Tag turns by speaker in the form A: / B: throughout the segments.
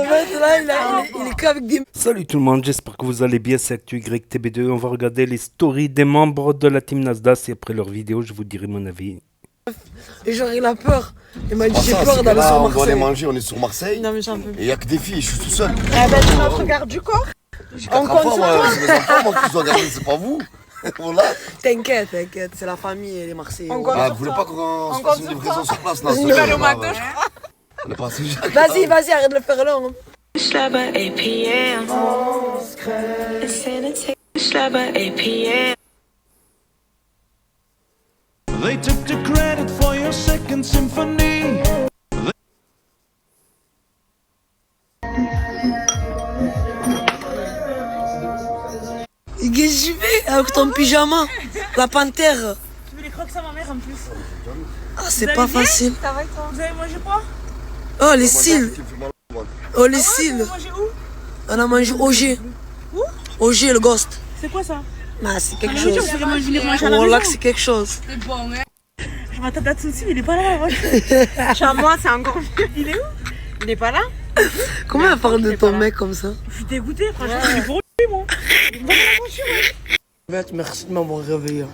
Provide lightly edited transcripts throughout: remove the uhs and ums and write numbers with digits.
A: crevette là, il est qu'avec des...
B: Salut tout le monde, j'espère que vous allez bien, c'est ActuYTB2. On va regarder les stories des membres de la team Nasdaq et après leur vidéo, je vous dirai mon avis.
A: Et genre il a peur. Il m'a dit j'ai
C: Ça,
A: peur
C: c'est que
A: d'aller
C: là,
A: sur
C: on doit aller
A: Marseille.
C: manger, on est sur Marseille.
D: Non mais j'en peux
C: Et
D: plus.
C: il n'y a que des filles, je suis tout seul.
D: Eh ben c'est notre garde du corps.
C: On
D: compte sur toi.
C: c'est mes enfants, moi qui dois regarder, c'est pas vous. Voilà.
A: T'inquiète, c'est la famille et les Marseillais.
D: On compte
C: Ah,
D: sur
C: vous voulez
D: toi.
C: pas qu'on se
D: compte
C: fasse une
D: sur
C: livraison
D: toi.
C: sur place là
D: Il va aller au McDo, je crois.
C: On est pas assez Jacques.
A: Vas-y, arrête de le faire long.
E: Schlabber APM. Insanity. Schlabber APM.
F: They took the credit for your second symphony.
A: Qu'est-ce que tu fais avec ton pyjama? La panthère.
D: Tu veux les crocs à ma mère en plus.
A: Ah, c'est pas facile.
D: Ça va et toi? Vous avez mangé quoi?
A: Oh, les cils. Oh, les
D: Vous
A: cils.
D: avez mangé où?
A: On a mangé OG.
D: Où?
A: OG, le ghost.
D: C'est quoi ça?
A: Ah, c'est quelque
D: La
A: chose.
D: nourriture, vous allez venir manger à la
A: Oh, là, que
D: maison.
A: c'est quelque chose.
D: Je m'attends à Tsutsi, mais il est pas là. Chez moi, c'est encore mieux. Il est où? Il est pas là?
A: Comment elle parle de ton mec comme ça?
D: Je suis dégoûtée, franchement, il est pour lui, moi. Il me donne la voiture, ouais.
A: Merci de m'avoir réveillé.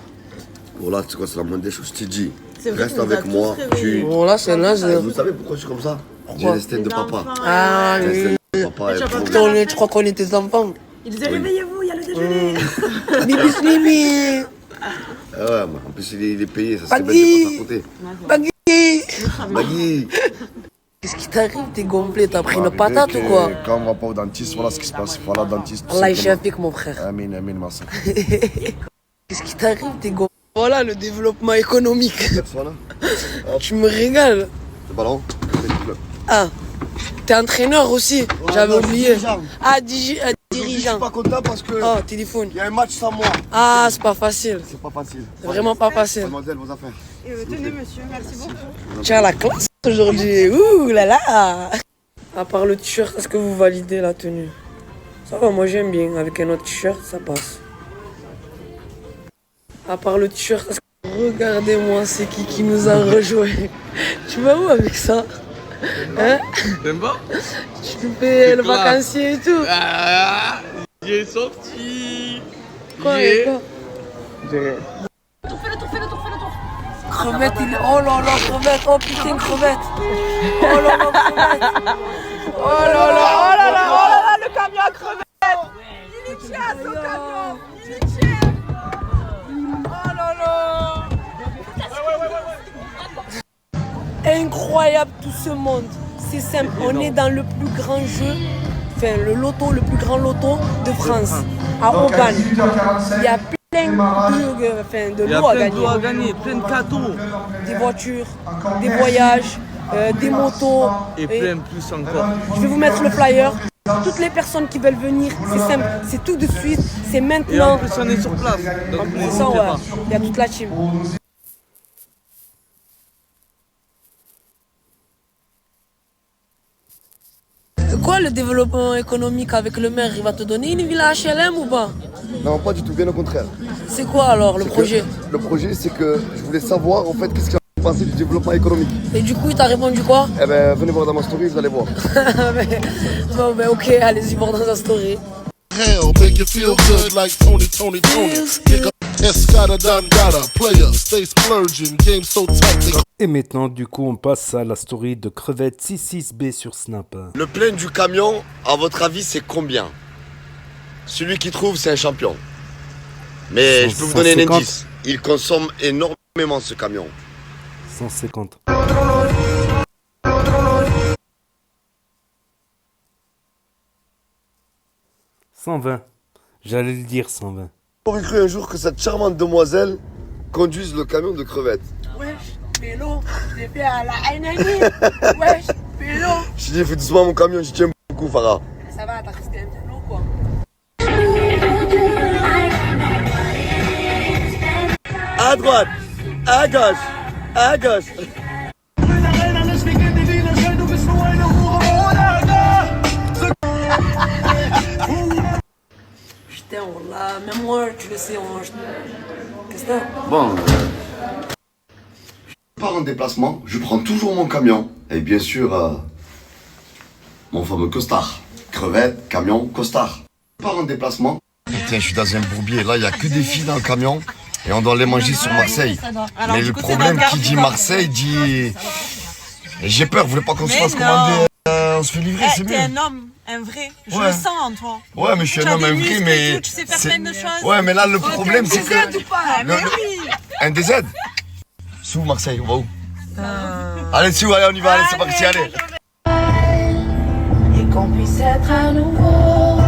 C: Voilà, tu sais quoi, c'est la moindre des choses, je t'ai dit.
D: C'est vrai
C: Reste
D: qu'il nous
C: avec
D: a
C: moi.
D: tous réveillés.
A: Bon, là, c'est naze.
C: Vous savez pourquoi je suis comme ça? J'ai
A: Pourquoi?
C: l'instinct de papa.
A: Ah,
C: J'ai
A: oui.
C: l'instinct de papa.
D: tu vas pas
C: et
A: Tu crois qu'on est tes enfants?
D: Il disait réveillez-vous, il y a le déjeuner.
A: Bibi Slimy.
C: Ah ouais, mais en plus il est payé, ça serait
A: Bagui.
C: bête de pas
A: Bagui.
C: s'accoter. Bagui.
A: Qu'est-ce qui t'arrive? T'es gonflé, t'as pris une
C: Arrêtez
A: patate
C: que
A: ou quoi?
C: Quand on va pas au dentiste, voilà ce qui se passe. Voilà, dentiste. tout
A: Allah est
C: simplement.
A: avec mon frère.
C: Amin, amin, merci.
A: Qu'est-ce qui t'arrive? T'es gonflé. Voilà le développement économique.
C: Voilà.
A: Tu me régales.
C: Le ballon.
A: Ah, t'es entraîneur aussi. J'avais
C: non, je suis
A: oublié.
C: dirigeant.
A: Ah,
C: Je suis
A: dirigeant.
C: pas content parce que
A: Oh, téléphone.
C: il y a un match sans moi.
A: Ah, c'est pas facile.
C: C'est pas facile.
A: C'est vraiment pas facile.
C: Mademoiselle, vos affaires.
D: Tenez, monsieur, merci beaucoup.
A: Tu as la classe aujourd'hui. Ouh là là. À part le t-shirt, est-ce que vous validez la tenue? Ça va, moi j'aime bien. Avec un autre t-shirt, ça passe. À part le t-shirt, est-ce que... Regardez-moi, c'est qui nous a rejoint. Tu vas où avec ça? Hein?
G: T'aimes pas?
A: Tu nous fais le
G: classe.
A: vacancier et tout.
G: Ah, j'ai sorti.
A: Quoi,
G: Yeah.
A: quoi? Crevette, il est... Oh là là, crevette. Oh putain, crevette. Oh là là, crevette.
D: Oh là là, oh là là, oh là là, le camion à crevettes. Il est tient, son camion. Il est tient. Oh là là.
A: Incroyable tout ce monde. C'est simple, on est dans le plus grand jeu, enfin le loto, le plus grand loto de France, à Aubagne. Il y a plein de
G: Il y a
A: lots à
G: plein de
A: gagner.
G: lots à gagner, plein de cadeaux.
A: Des voitures, des voyages, des motos.
G: Et plein plus encore.
A: Je vais vous mettre le flyer. Toutes les personnes qui veulent venir, c'est simple, c'est tout de suite, c'est
G: Et en
A: maintenant.
G: plus, on est sur place. Donc,
A: En plus,
G: n'hésitez
A: ça, ouais,
G: pas.
A: il y a toute la team. Quoi le développement économique avec le maire? Il va te donner une villa HLM ou pas?
C: Non, pas du tout, bien au contraire.
A: C'est quoi alors le
C: C'est que-
A: projet?
C: Le projet, c'est que je voulais savoir en fait qu'est-ce qu'il a pensé du développement économique.
A: Et du coup il t'a répondu quoi?
C: Eh ben, venez voir dans ma story, vous allez voir.
A: Bon ben ok, allez-y voir dans sa story.
H: Hell, make you feel good like Tony. Kick up Escada Dangada, player, stay splurging, game so tight.
B: Et maintenant, du coup, on passe à la story de Crevette 66B sur Snap.
C: Le plein du camion, à votre avis, c'est combien? Celui qui trouve, c'est un champion. Mais je peux vous donner un
B: 150.
C: indice. Il consomme énormément ce camion.
B: 150. 120. J'allais le dire 120.
C: J'aurais cru un jour que cette charmante demoiselle conduise le camion de crevettes.
A: Wesh, pélo, je l'ai fait à la Heineken. Wesh, pélo.
C: J'ai dit, fais doucement mon camion, j'y tiens beaucoup, Farah.
A: Ça va, t'as resté un pélo quoi.
C: À droite, à gauche, à gauche.
A: Putain, on l'a, même moi, tu le sais, Qu'est-ce que c'est?
C: Bon, je pars en déplacement, je prends toujours mon camion. Et bien sûr, mon fameux costard. Crevettes, camion, costard. Je pars en déplacement. Putain, je suis dans un bourbier. Là, il n'y a que des filles dans le camion. Et on doit les manger sur Marseille. Mais le problème, qui dit Marseille, dit... Et j'ai peur, vous voulez pas qu'on se fasse commander, on se fait livrer, c'est mieux.
D: T'es un homme, un vrai. Je le sens en toi.
C: Ouais, mais je suis un homme, un vrai, mais...
D: Tu sais faire plein de choses.
C: Ouais, mais là, le problème, c'est que...
D: Mais oui.
C: Un DZ. C'est où Marseille? On va où? Allez, c'est où? Allez, on y va, allez, c'est parti, allez.
E: Et qu'on puisse être à nouveau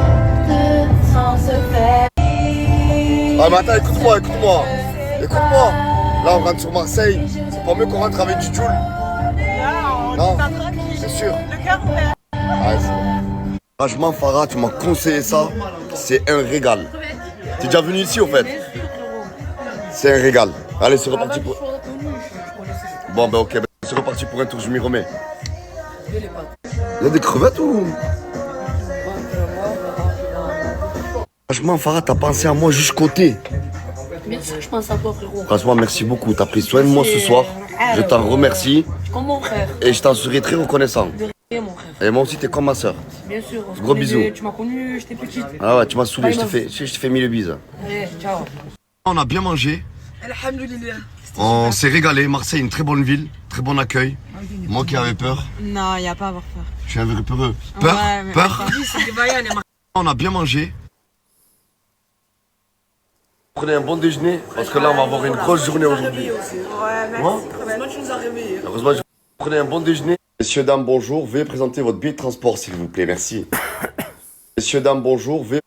E: sans se faire.
C: Ah, mais attends, écoute-moi. Écoute-moi. Là, on rentre sur Marseille. C'est pas mieux qu'on rentre avec du Joule. Non, c'est sûr.
D: Le cœur ouvert.
C: Ah, franchement, Farah, tu m'as conseillé ça. C'est un régal. T'es déjà venu ici, au fait? C'est un régal. Allez, c'est reparti pour... Bon, ben ok, c'est reparti pour un tour, je m'y remets. Il y a des crevettes ou... Franchement, Farah, t'as pensé à moi jusqu'au thé.
A: Bien sûr, je pense à toi, frérot.
C: Franchement, merci beaucoup. T'as pris soin de moi ce soir. Je t'en remercie.
A: Comme mon frère.
C: Et je t'en serai très reconnaissant.
A: De rien, mon frère.
C: Et moi aussi, t'es comme ma soeur.
A: Bien sûr. on se
C: Gros
A: connaît
C: bisous.
A: Tu m'as connu, j'étais petite.
C: Ah ouais, tu m'as saoulé, je t'ai fait mille bises.
A: Allez, ciao.
C: On a bien mangé.
D: Alhamdoulilah.
C: On s'est régalé. Marseille, une très bonne ville, très bon accueil. Moi qui avais peur,
D: Non, il n'y a pas à avoir peur.
C: je suis un vrai peureux. Peur,
D: Ouais, mais
C: peur.
D: attends.
C: On a bien mangé. Prenez un bon déjeuner parce que là on va avoir une grosse journée aujourd'hui.
D: Heureusement, tu nous as réveillés.
C: Heureusement, prenez un bon déjeuner. Messieurs, dames, bonjour. Veuillez présenter votre billet de transport s'il vous plaît, merci. Messieurs, dames, bonjour. Veuillez...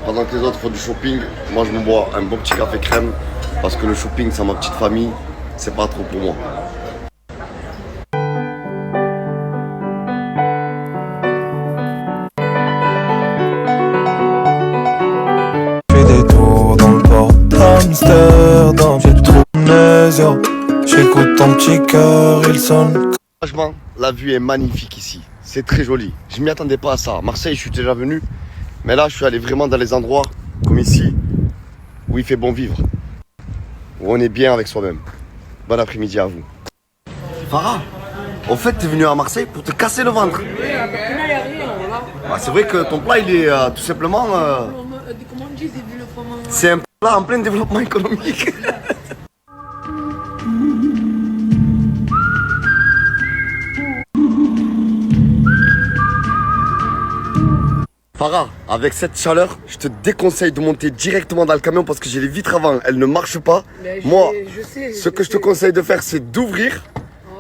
C: Pendant que les autres font du shopping, moi je me bois un bon petit café crème parce que le shopping c'est ma petite famille, c'est pas trop pour moi.
F: Fais des tours dans le port d'Amsterdam. J'ai trop d'amnésia. J'écoute ton petit cœur, il sonne.
C: Franchement, la vue est magnifique ici, c'est très joli. Je m'y attendais pas à ça. Marseille, je suis déjà venu, mais là je suis allé vraiment dans les endroits comme ici où il fait bon vivre, où on est bien avec soi-même. Bon après-midi à vous. Farah, au fait, t'es venu à Marseille pour te casser le ventre. Ah, c'est vrai que ton plat, il est tout simplement...
A: Comment on dit développement?
C: c'est un plat en plein développement économique. Farah, avec cette chaleur, je te déconseille de monter directement dans le camion parce que j'ai les vitres avant, elles ne marchent pas. Moi, ce que je te conseille de faire, c'est d'ouvrir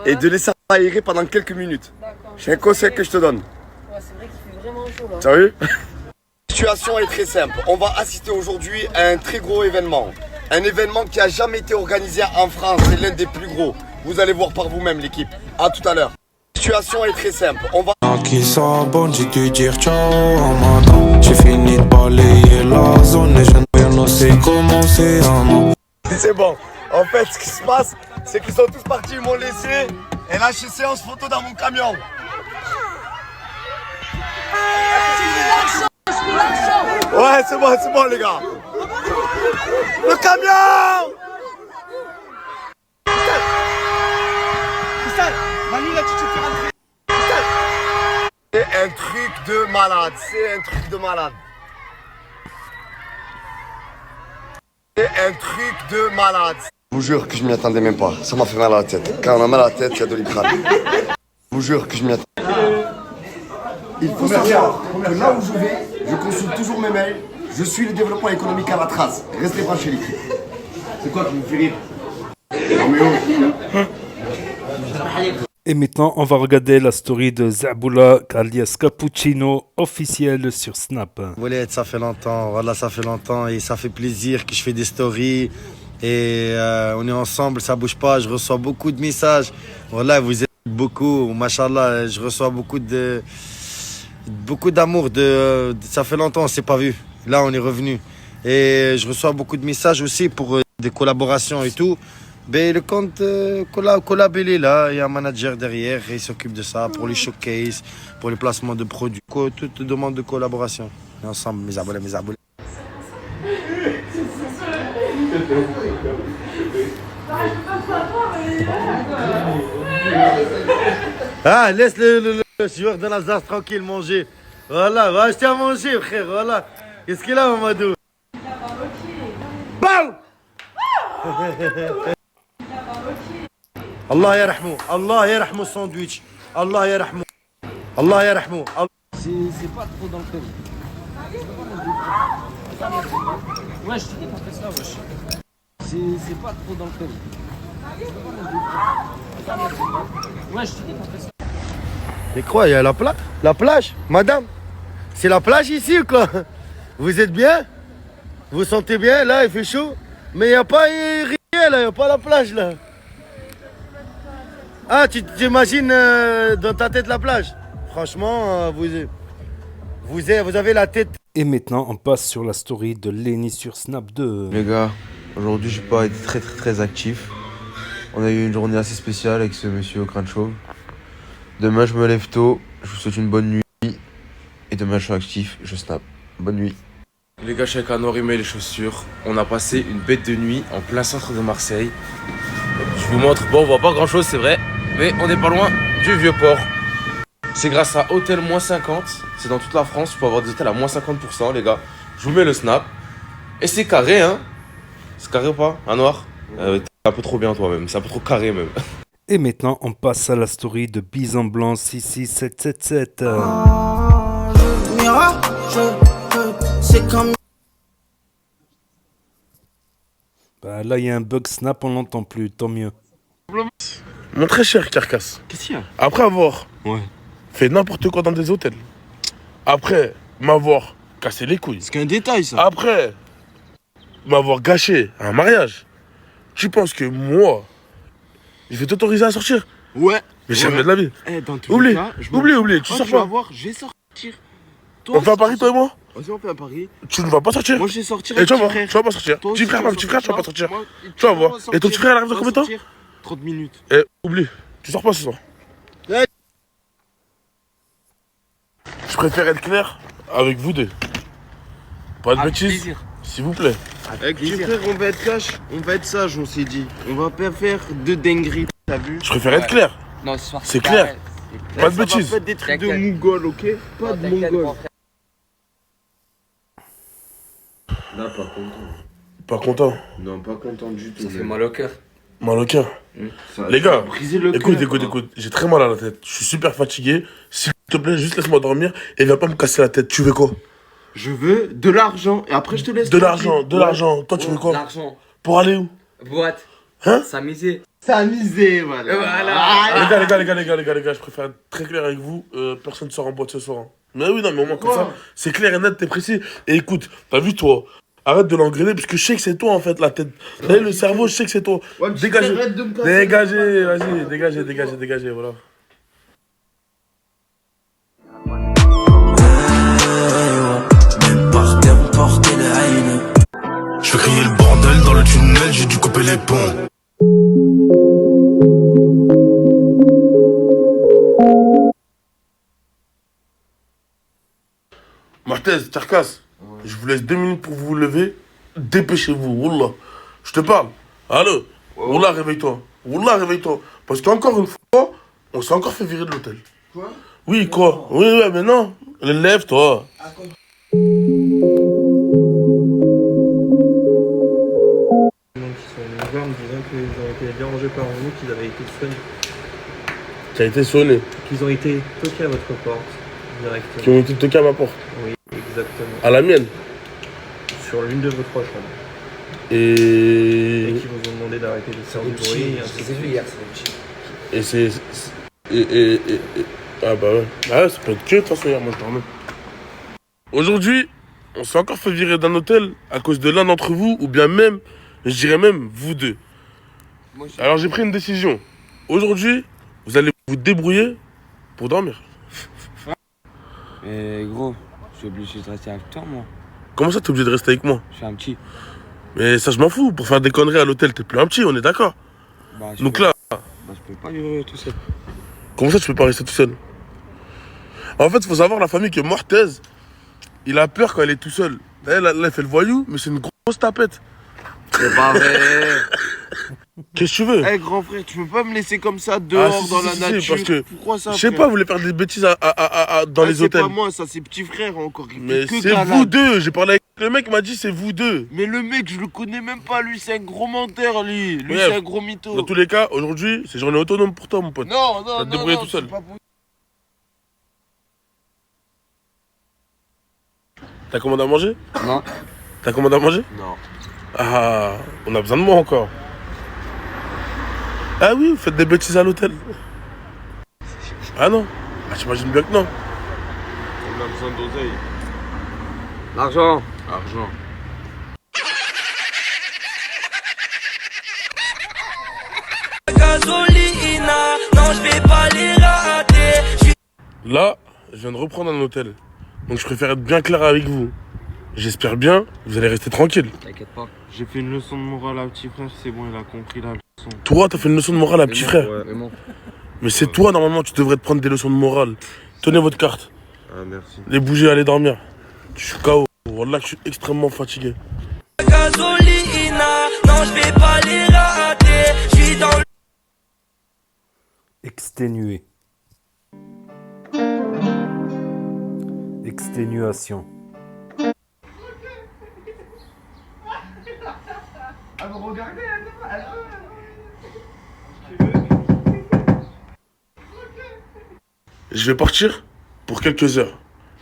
C: et de laisser aérer pendant quelques minutes. C'est un conseil que je te donne.
A: Ouais, c'est vrai qu'il fait vraiment chaud là.
C: Tu as vu? La situation est très simple. On va assister aujourd'hui à un très gros événement. Un événement qui n'a jamais été organisé en France. C'est l'un des plus gros. Vous allez voir par vous-même l'équipe. À tout à l'heure. La situation est très simple. On va...
F: Qui s'abonne, j'ai dû dire ciao en matin. J'ai fini de balayer la zone et je ne sais comment c'est un.
C: C'est bon. En fait, ce qui se passe, c'est qu'ils sont tous partis, ils m'ont laissé. Et là, je suis séance photo dans mon camion. Ouais, c'est bon, les gars. Le camion! C'est un truc de malade, c'est un truc de malade. C'est un truc de malade. Je vous jure que je m'y attendais même pas, ça m'a fait mal à la tête. Quand on a mal à la tête, il y a de l'iprane. Je vous jure que je m'y attendais. Il faut savoir que là où je vais, je consulte toujours mes mails. Je suis le développement économique à la trace. Restez branchés l'équipe. C'est quoi qui vous fait rire? Non mais oh.
B: Et maintenant, on va regarder la story de Zaboula alias Cappuccino officielle sur Snap.
I: Walid, ça fait longtemps, voilà, ça fait longtemps et ça fait plaisir que je fais des stories et on est ensemble, ça bouge pas, je reçois beaucoup de messages. Voilà, vous êtes beaucoup, machallah, je reçois beaucoup d'amour, ça fait longtemps, on s'est pas vu. Là, on est revenu et je reçois beaucoup de messages aussi pour des collaborations et tout. Ben, le compte collab, il est là, il y a un manager derrière et il s'occupe de ça pour les showcases, pour les placements de produits, toute demande de collaboration. Et ensemble, mes abonnés. Ah, laisse le joueur de l'Alsace tranquille manger. Voilà, va acheter à manger, frère, voilà. Qu'est-ce qu'il a, Mamadou? Bam! Allah yarhamou, Allah yarhamou sandwich. Allah yarhamou. Allah yarhamou.
G: C'est pas trop dans le thème. Ouais, je te dis pas fait ça, wesh. C'est pas trop dans le thème. Ouais, je te dis pas fait ça.
I: Mais quoi, il y a la plage, madame? C'est la plage ici ou quoi? Vous êtes bien? Vous sentez bien? Là, il fait chaud. Mais il n'y a pas rien là, il n'y a pas la plage là. Ah, tu t'imagines dans ta tête la plage? Franchement, vous avez la tête.
B: Et maintenant, on passe sur la story de Lenny sur Snap 2.
J: Les gars, aujourd'hui, j'ai pas été très actif. On a eu une journée assez spéciale avec ce monsieur au crâne chauve. Demain, je me lève tôt. Je vous souhaite une bonne nuit. Et demain, je suis actif. Je snap. Bonne nuit.
K: Les gars, chacun met les chaussures. On a passé une bête de nuit en plein centre de Marseille. Je vous montre. Bon, on voit pas grand chose, c'est vrai. Mais on n'est pas loin du Vieux-Port. C'est grâce à Hôtel Moins 50. C'est dans toute la France. Tu peux avoir des hôtels à moins 50%, les gars. Je vous mets le snap. Et c'est carré, hein. C'est carré ou pas? Un noir? T'es un peu trop bien toi-même. C'est un peu trop carré, même.
B: Et maintenant, on passe à la story de Bison Blanc 66777.
L: C'est comme...
B: Bah là, il y a un bug Snap, on l'entend plus, tant mieux.
H: Mon très cher Carcasse.
G: Qu'est-ce qu'il y a?
H: Après avoir fait n'importe quoi dans des hôtels, après m'avoir cassé les couilles,
G: C'est qu'un détail, ça.
H: après m'avoir gâché un mariage, tu penses que moi, je vais t'autoriser à sortir?
G: Ouais.
H: Mais jamais de la vie.
G: Eh, dans tous
H: Oublie,
G: les cas,
H: oublie, tu sors
G: vas
H: pas.
G: voir, je vais sortir.
H: On fait un pari, toi et moi?
G: Vas-y, on fait un pari.
H: Tu ne vas pas sortir.
G: Moi, je vais sortir.
H: Et tu vas
G: avec
H: voir, tu vas pas sortir.
G: Toi
H: Petit
G: aussi,
H: frère,
G: tu vas
H: petit frère, tu vas pas sortir.
G: Moi,
H: Tu vas voir.
G: sortir.
H: Et ton petit frère, il arrive dans
G: On
H: combien
G: va
H: de temps?
G: sortir. 30 minutes.
H: Eh, oublie, tu sors pas ce soir. Je préfère être clair avec vous deux. Pas de bêtises, s'il vous plaît.
G: Avec petit frère, on va être cash, on va être sage, on s'est dit. On va pas faire de dingueries, t'as vu?
H: Je préfère être clair.
G: Non, ce soir,
H: C'est clair. Pas de bêtises.
G: Ça va pas des trucs de mongol, ok? Pas de mongol.
J: Là, pas content.
H: Pas content.
J: Non, pas content du tout.
K: Ça fait mal au cœur.
H: Mal au cœur. Les gars, écoute, j'ai très mal à la tête. Je suis super fatigué. S'il te plaît, juste laisse-moi dormir et viens pas me casser la tête. Tu veux quoi?
G: Je veux de l'argent et après je te laisse.
H: De l'argent. Toi, tu veux quoi?
G: L'argent.
H: Pour aller où?
G: Boîte.
H: Hein?
G: S'amuser. S'amuser, voilà.
H: Les gars, je préfère être très clair avec vous. Personne ne sort en boîte ce soir. Mais oui, non, mais au moins comme ça, c'est clair et net, t'es précis. Et écoute, t'as vu toi? Arrête de l'engrainer parce que je sais que c'est toi en fait la tête. T'as vu, le cerveau, je sais que c'est toi.
G: Ouais,
H: dégagez, vas-y, dégagez, voilà.
F: Je vais crier le bordel dans le tunnel, j'ai dû couper les ponts.
H: Marthez, Carcasse, je vous laisse 2 minutes pour vous lever. Dépêchez-vous, Wallah. Je te parle. Allô? Wallah, réveille-toi. Parce qu'encore une fois, on s'est encore fait virer de l'hôtel.
G: Quoi?
H: Oui, quoi? Oui, mais non. Lève-toi.
M: En me disant qu'ils ont été dérangés par nous, qu'ils avaient été soignés.
H: Tu as été sonné.
M: Qu'ils ont été toqués à votre porte, directement.
H: Qui ont été toqués à ma porte.
M: Oui, exactement.
H: À la mienne.
M: Sur l'une de vos 3 chambres.
H: Et
M: qui vous ont demandé d'arrêter de faire du bruit. Et ainsi de suite.
H: Et c'est... Ah bah ouais. Ah ouais, ça peut être que de toute façon hier, moi je dormais. Aujourd'hui, on s'est encore fait virer d'un hôtel à cause de l'un d'entre vous, ou bien même, je dirais même, vous deux. Alors j'ai pris une décision. Aujourd'hui, vous allez vous débrouiller pour dormir.
G: Mais gros, je suis obligé de rester avec toi, moi.
H: Comment ça, t'es obligé de rester avec moi?
G: Je suis un petit.
H: Mais ça, je m'en fous. Pour faire des conneries à l'hôtel, t'es plus un petit, on est d'accord? Donc là...
G: je peux pas vivre tout seul.
H: Comment ça, tu peux pas rester tout seul? En fait, il faut savoir, la famille que Marthez, il a peur quand il est tout seul. Là, il fait le voyou, mais c'est une grosse tapette.
G: C'est pas vrai.
H: Qu'est-ce que tu veux?
G: Eh grand frère, tu peux pas me laisser comme ça dehors
H: si,
G: dans
H: si,
G: la
H: si,
G: nature.
H: parce que
G: Pourquoi ça?
H: je sais
G: frère
H: pas, vous voulez faire des bêtises dans les hôtels.
G: C'est pas moi, ça c'est petit frère encore. Il
H: Mais
G: fait que
H: c'est
G: galade.
H: vous deux. J'ai parlé avec le mec, il m'a dit c'est vous deux.
G: Mais le mec, je le connais même pas, lui c'est un gros menteur, lui. Lui
H: Ouais,
G: c'est un gros mytho.
H: Dans tous les cas, aujourd'hui, c'est journée autonome pour toi, mon pote.
G: Non,
H: Tu vas
G: non,
H: te
G: non,
H: débrouiller
G: non,
H: tout seul.
G: c'est pas pour-
H: T'as commandé à manger?
C: Non.
H: T'as commandé à manger?
G: Non.
H: Ah, on a besoin de moi encore. Ah oui, vous faites des bêtises à l'hôtel. Ah non. Ah, j'imagine bien que non.
G: On a besoin d'oseille.
C: L'argent.
G: Argent.
L: Gasolina, non je vais pas les rater.
H: Là, je viens de reprendre un hôtel. Donc je préfère être bien clair avec vous. J'espère bien que vous allez rester tranquille.
C: T'inquiète pas.
G: J'ai fait une leçon de morale à petit frère, c'est bon, il a compris la leçon.
H: Toi, t'as fait une leçon de morale à petit frère. Mais c'est toi, normalement, tu devrais te prendre des leçons de morale. Tenez votre carte.
G: Ah merci.
H: Les bougies, allez dormir. Je suis KO. Voilà que je suis extrêmement fatigué.
L: Gasolina, non je vais pas les rater. Je suis dans le
B: Exténué. Exténuation.
H: Je vais partir pour quelques heures.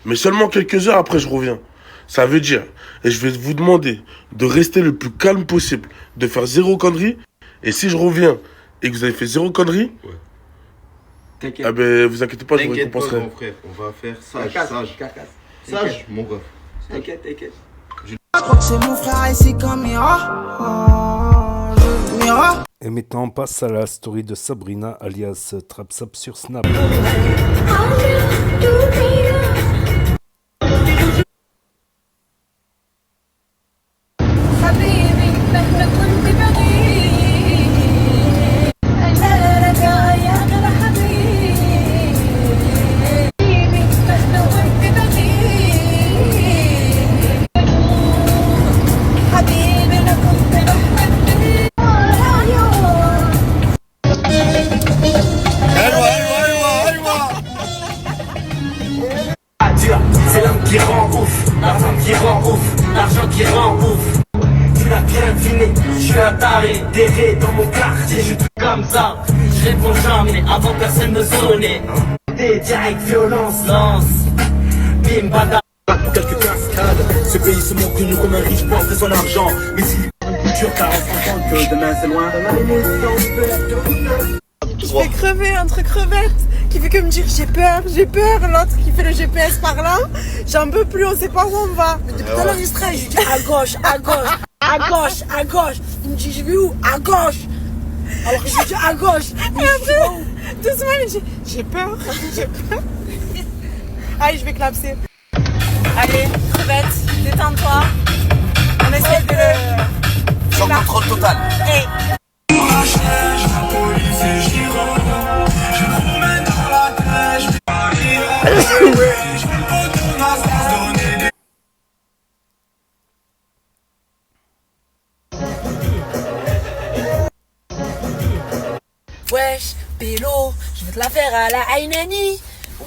H: Mais seulement quelques heures, après je reviens. Ça veut dire, et je vais vous demander de rester le plus calme possible, de faire zéro connerie. Et si je reviens et que vous avez fait zéro connerie,
G: T'inquiète.
H: ah ben vous inquiétez pas, je vous
G: T'inquiète pas,
H: récompenserai.
G: grand frère, on va faire sage. Sage, mon ref.
C: T'inquiète.
L: Je crois que c'est mon frère ici comme Mira. Mira.
B: Et maintenant, on passe à la story de Sabrina, alias Trapsap sur Snap.
L: C'est l'homme qui rend ouf, l'argent qui rend ouf, l'argent qui rend ouf. Tu l'as bien deviné, je suis un taré, d'errer dans mon quartier, je suis tout comme ça. Je réponds jamais avant que personne me sonne. Des direct violence, lance, bim bada. Pour quelques cascades, ce pays se montre nu comme un riche pense de son argent. Mais s'il y a une culture, car on se rend compte que demain c'est loin.
D: Je vais crever entre crevettes qui fait que me dire j'ai peur, l'autre qui fait le GPS par là, j'en peux plus, on sait pas où on va. Depuis tout à l'heure il stresse, je lui dis à gauche, à gauche, à gauche, à gauche. Il me dit je vais où? À gauche. Alors que je lui dis à gauche. Et après, doucement il me dit j'ai peur. Allez je vais clapser. Allez, crevette, détends-toi. On essaie de...
L: Sans contrôle total.
D: Hey. Wesh, Pélo, je vais te la faire à la Ainani.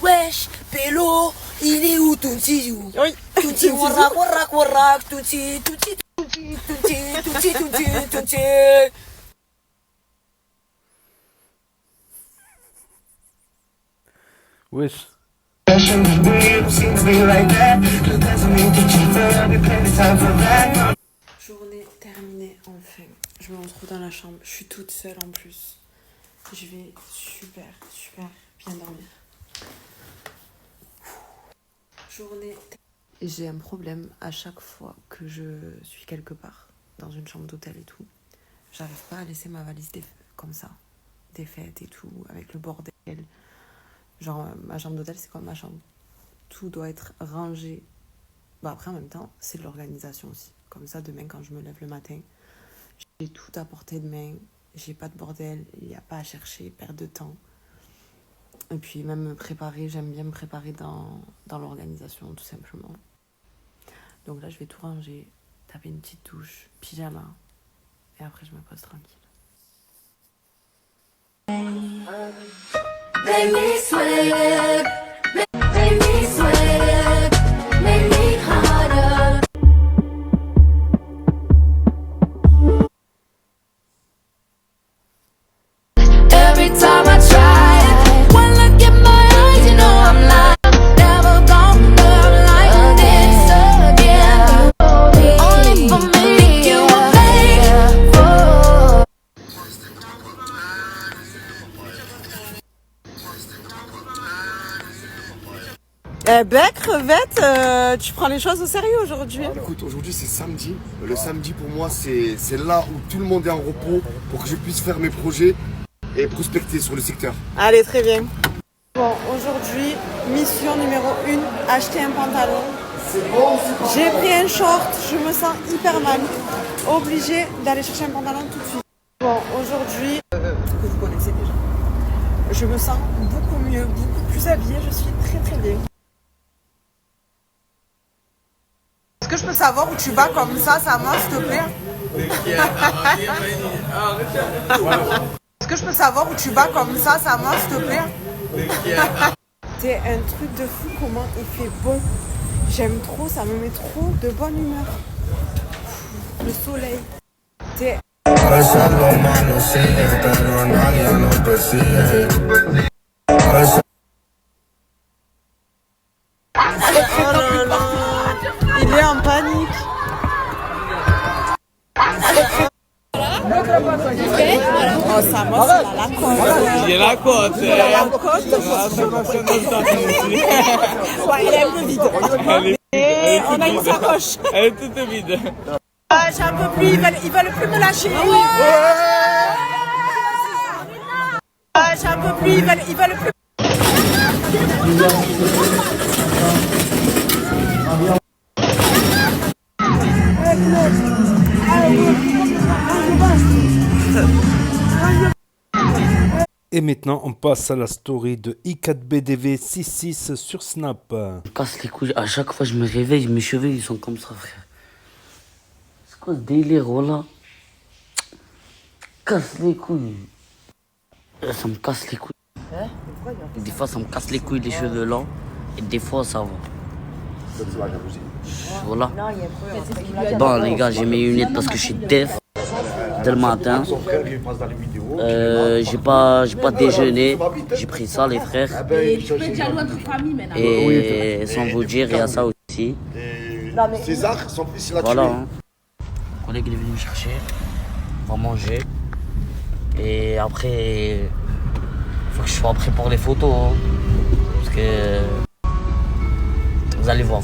D: Wesh, Pélo, il est où Tounti? Oui. Tounti, warrak, warrak, warrak, Tounti, Tounti, Tounti, Tounti, Tounti, Tounti, Tounti.
B: Wesh.
A: Journée terminée enfin. Je me retrouve dans la chambre. Je suis toute seule en plus. Je vais super bien dormir. Journée. J'ai un problème à chaque fois que je suis quelque part, dans une chambre d'hôtel et tout. J'arrive pas à laisser ma valise comme ça, défaite et tout, avec le bordel. Genre, ma chambre d'hôtel, c'est comme ma chambre. Tout doit être rangé. Bon, après, en même temps, c'est de l'organisation aussi. Comme ça, demain, quand je me lève le matin, j'ai tout à portée de main. J'ai pas de bordel, il n'y a pas à chercher, perdre de temps. Et puis, même me préparer, j'aime bien me préparer dans l'organisation, tout simplement. Donc là, je vais tout ranger, taper une petite douche, pyjama. Et après, je me pose tranquille.
E: Make me sweat, make me sweat, make me harder. Every time I try, one look in my eyes, you know I'm lying. Never gonna love like this again. Only for me, think you were fake. Oh.
D: Eh ben, crevette, tu prends les choses au sérieux aujourd'hui.
C: Écoute, aujourd'hui c'est samedi. Le samedi pour moi c'est là où tout le monde est en repos pour que je puisse faire mes projets et prospecter sur le secteur.
D: Allez, très bien. Bon, aujourd'hui, mission numéro 1, acheter un pantalon. J'ai pris un short, je me sens hyper mal. Obligée d'aller chercher un pantalon tout de suite. Bon, aujourd'hui, que vous connaissez déjà, je me sens beaucoup mieux, beaucoup plus habillée, je suis très bien. Est-ce que je peux savoir où tu vas comme ça moi, s'il te plaît? Est-ce que je peux savoir où tu vas comme ça moi, s'il te plaît? C'est un truc de fou comment il fait bon. J'aime trop, ça me met trop de bonne humeur. Le soleil. C'est... Il est en panique. Oh, ça moi, c'est la côte.
G: J'ai la côte.
D: Il a la côte. Ouais, il est un peu vide. Et on a une sacoche.
G: Elle est toute vide.
D: J'en peux plus, ils veulent plus me lâcher. J'en peux plus, ils veulent plus.
B: Et maintenant, on passe à la story de I4BDV66 sur Snap.
N: Je me casse les couilles. À chaque fois que je me réveille, mes cheveux ils sont comme ça, frère. C'est quoi ce délire, voilà? Casse les couilles. Ça me casse les couilles. Des fois, ça me casse les couilles les cheveux là. Et des fois, ça va. Voilà. Bon, les gars, j'ai mes lunettes parce que je suis def. Dès le matin. J'ai pas déjeuné. J'ai pris ça, les frères. Et sans vous dire, il y a ça aussi.
C: César, son fils, il a
N: voilà.
C: tué.
N: Mon collègue il est venu me chercher. On va manger. Et après, faut que je sois prêt pour les photos. Hein. Parce que vous allez voir.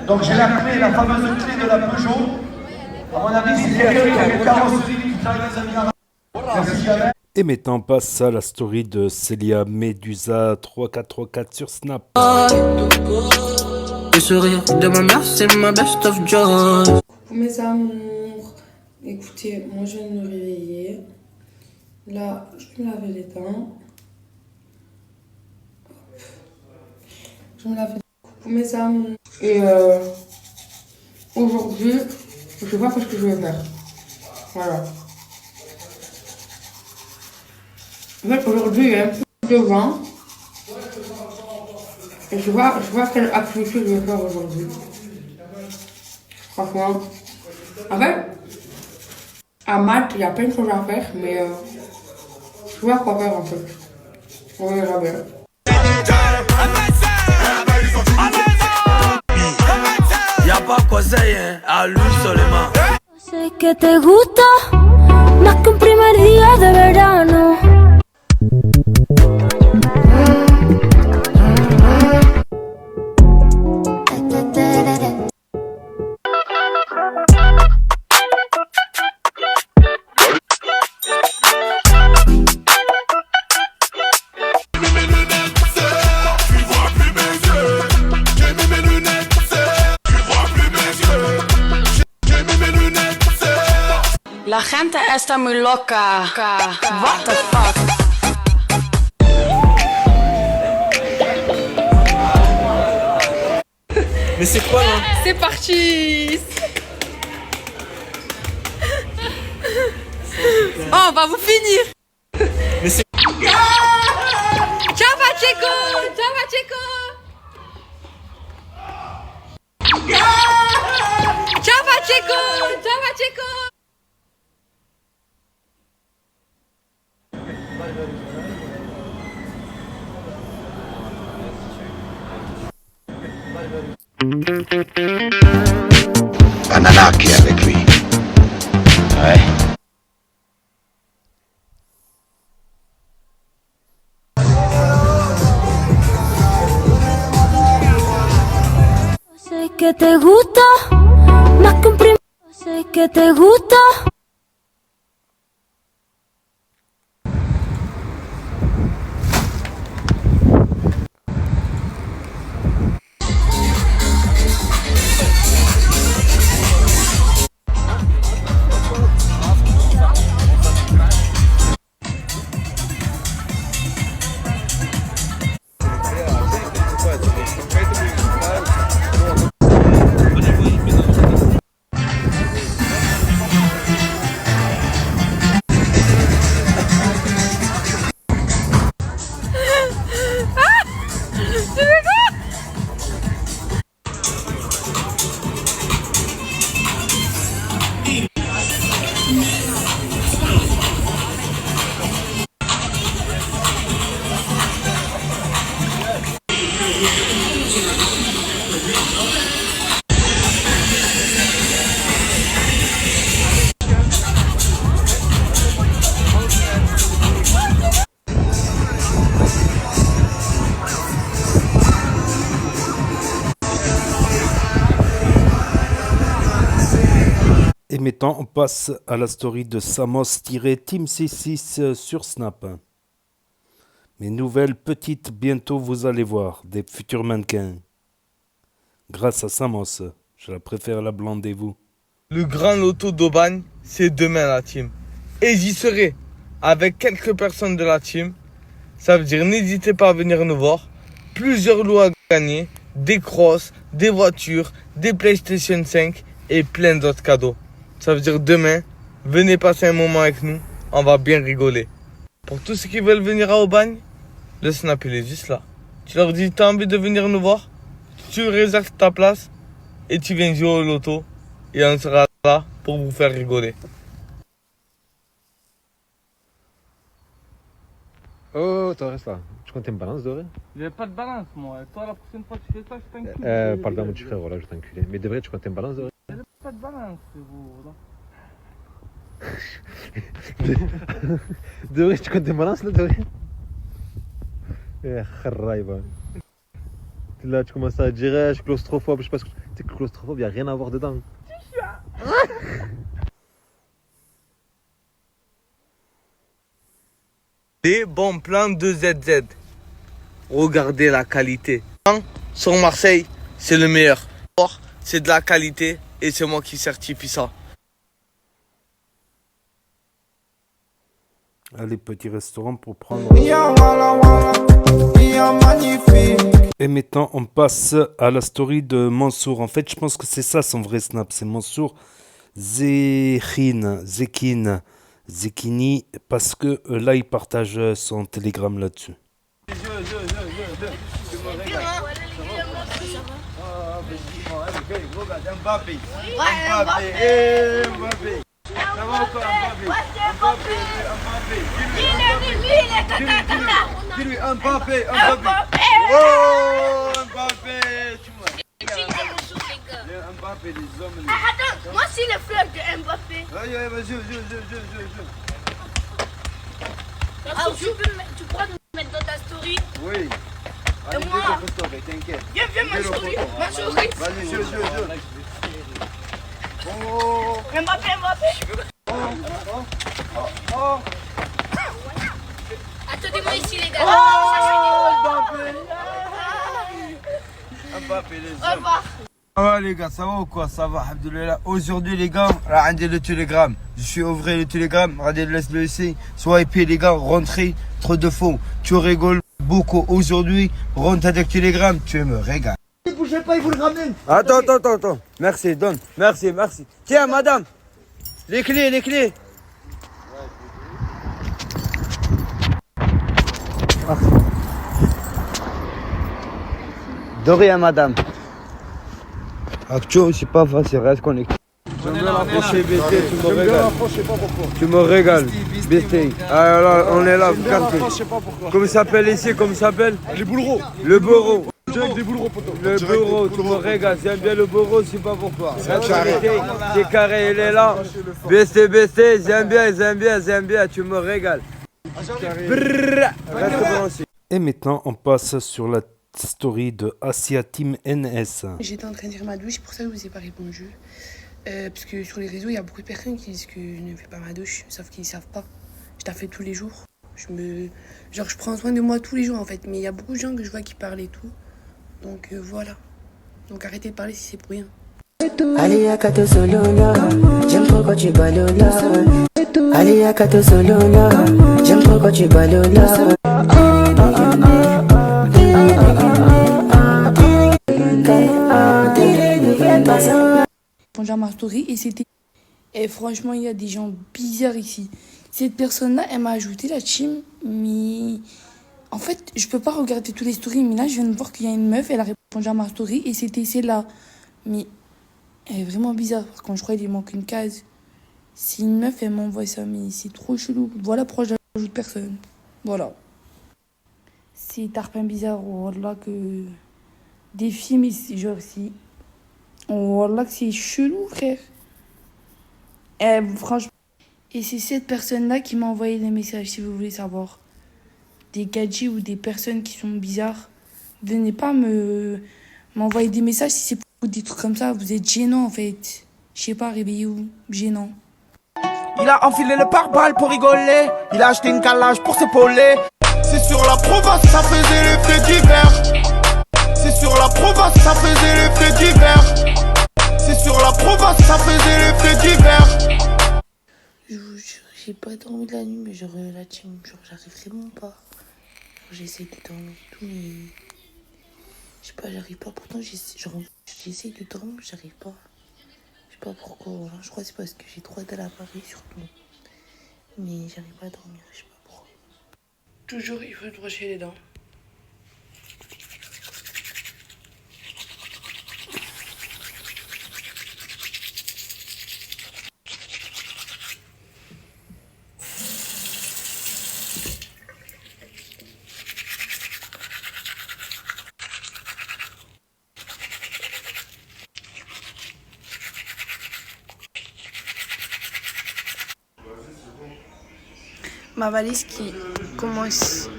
L: Donc j'ai la clé, la fameuse clé de la Peugeot. À mon avis, c'est quelqu'un qui a une carrosserie qui travaille les amis.
B: Et maintenant, on passe à la story de Célia Medusa 3434 sur Snap.
O: Le sourire de ma mère, c'est ma best of joy.
P: Coucou mes amours. Écoutez, moi je viens de me réveiller. Là, je vais me laver les dents. Je me lave les dents. Coucou mes amours. Et aujourd'hui, je vais voir ce que je vais faire. Voilà. En fait, aujourd'hui, il y a un peu de vent. Et je vois quelle activité je vais faire aujourd'hui. Franchement. En fait, à Malte, il y a plein de choses à faire, mais je vois quoi faire en fait. On verra bien.
O: Y'a pas conseil, hein, à lui seulement.
E: Sé que te gusta más que un primer día de verano.
Q: La gente está muy loca. What the fuck?
G: Mais c'est quoi là?
Q: C'est parti. Oh, on va vous finir.
O: Mais c'est...
Q: Ciao Pacheco! Ciao Pacheco! Ciao Pacheco! Ciao Pacheco!
R: Banana qui est avec lui. Ouais.
E: Sé que te gusta, más que un primo. Sé que te gusta.
B: Et maintenant, on passe à la story de Samos-Team C6 sur Snap. Mes nouvelles petites, bientôt vous allez voir, des futurs mannequins. Grâce à Samos, je la préfère la blonde et vous.
S: Le grand loto d'Aubagne, c'est demain la team. Et j'y serai, avec quelques personnes de la team. Ça veut dire, n'hésitez pas à venir nous voir. Plusieurs lots à gagner, des crosses, des voitures, des PlayStation 5 et plein d'autres cadeaux. Ça veut dire demain, venez passer un moment avec nous, on va bien rigoler. Pour tous ceux qui veulent venir à Aubagne, le Snap il est juste là. Tu leur dis, t'as envie de venir nous voir, tu réserves ta place et tu viens jouer au loto et on sera là pour vous faire rigoler.
T: Oh, toi reste là. Tu comptes une balance, Doré?
S: J'ai pas de balance, moi. Toi, la prochaine fois que tu fais ça, je t'encule.
T: Parle d'un mot du frère, voilà, je t'enculé. Mais de vrai, tu comptes une balance, Doré?
S: J'ai pas de balance, frérot.
T: Doré, tu comptes une balance, là, Doré? Kharraïba. Là, tu commences à dire, je suis claustrophobe, je sais pas ce que... Tu sais que claustrophobe, y a rien à voir dedans.
S: Des bons plans de ZZ. Regardez la qualité. Sur Marseille, c'est le meilleur. C'est de la qualité et c'est moi qui certifie ça.
B: Allez, petit restaurant pour prendre... Et maintenant, on passe à la story de Mansour. En fait, je pense que c'est ça son vrai snap. C'est Mansour Zekini. Parce que là, il partage son télégramme là-dessus.
O: Mbappé. Ça va ou quoi, Mbappé? Dis-lui Mbappé. Oh, Mbappé. Tu vois. Mbappé, les hommes.
E: Attends, moi aussi le fleur de Mbappé.
O: Vas-y, joue.
E: Alors, tu pourras nous mettre dans ta story.
O: Oui.
E: Et moi,
O: t'inquiète.
E: Viens ma story.
O: Vas-y, joue.
E: Oh. Mbappé.
O: Oh.
E: Attendez-moi ici les gars.
O: Oh, Mbappé, les hommes. Ça va les gars, ça va ou quoi? Ça va, alhamdoulilah. Aujourd'hui les gars, regardez le télégramme. Je suis ouvré le télégramme, regardez, laisse-le ici. Swipez les gars, rentrez, trop de faux. Tu rigoles beaucoup. Aujourd'hui, rentre avec télégramme, tu me régales.
L: Ne bougez pas, il vous le ramène.
O: Attends. Merci, donne. Merci. Tiens, madame. Les clés. De rien, madame. Actu, c'est pas facile, reste connecté. J'aime bien l'approcher, BT, tu me régales. Tu me régales, BT. Ah là, on est là, calme. Comment il s'appelle ici, comment il s'appelle?
H: Les bouleros.
O: Le bureau.
H: Direct des bouleros, poteau.
O: Le bureau, tu me régales. J'aime bien le bureau, c'est pas pourquoi. Reste connecté, c'est carré, il est là. BT, j'aime bien, tu me régales. Reste branché.
B: Et maintenant, on passe sur la story de Asia Team NS.
P: J'étais en train de faire ma douche, c'est pour ça que je ne vous ai pas répondu. Parce que sur les réseaux, il y a beaucoup de personnes qui disent que je ne fais pas ma douche, sauf qu'ils ne savent pas. Je la fais tous les jours. Je prends soin de moi tous les jours en fait, mais il y a beaucoup de gens que je vois qui parlent et tout. Donc voilà. Donc arrêtez de parler si c'est pour rien.
U: Allez à Kato Solo là, j'aime trop quand tu balles là. Allez à Kato Solo là, j'aime trop quand tu balles là.
P: J'ai ma story et c'était... Et franchement, il y a des gens bizarres ici. Cette personne-là, elle m'a ajouté la team, mais... En fait, je peux pas regarder tous les stories, mais là, je viens de voir qu'il y a une meuf, elle a répondu à ma story et c'était celle-là. Mais elle est vraiment bizarre, par contre, je crois qu'il manque une case. Si une meuf, elle m'envoie ça, mais c'est trop chelou. Voilà pourquoi j'ajoute personne. Voilà. C'est tarpin bizarre, voilà que... Des films ici, genre si... Voilà que c'est chelou, frère. Franchement... Et c'est cette personne-là qui m'a envoyé les messages, si vous voulez savoir. Des gadgets ou des personnes qui sont bizarres. Venez pas m'envoyer des messages si c'est pour des trucs comme ça. Vous êtes gênant, en fait. Je sais pas, réveillez-vous. Gênant.
L: Il a enfilé le pare-balles pour rigoler. Il a acheté une calage pour s'épauler. C'est sur la province, ça faisait les faits divers. C'est sur la province, ça faisait les faits divers. C'est sur la province, ça faisait les faits divers.
P: Je vous jure, j'ai pas dormi de la nuit, mais genre la team, genre j'arrive vraiment pas. J'essaie de dormir et tout, mais... Je sais pas, j'arrive pas. Pourtant, j'essaie de dormir, mais j'arrive pas. Je sais pas pourquoi. Je crois que c'est parce que j'ai trop hâte à l'appareil, surtout. Mais j'arrive pas à dormir, je sais pas pourquoi. Toujours, il faut se brosser les dents. Ma valise qui commence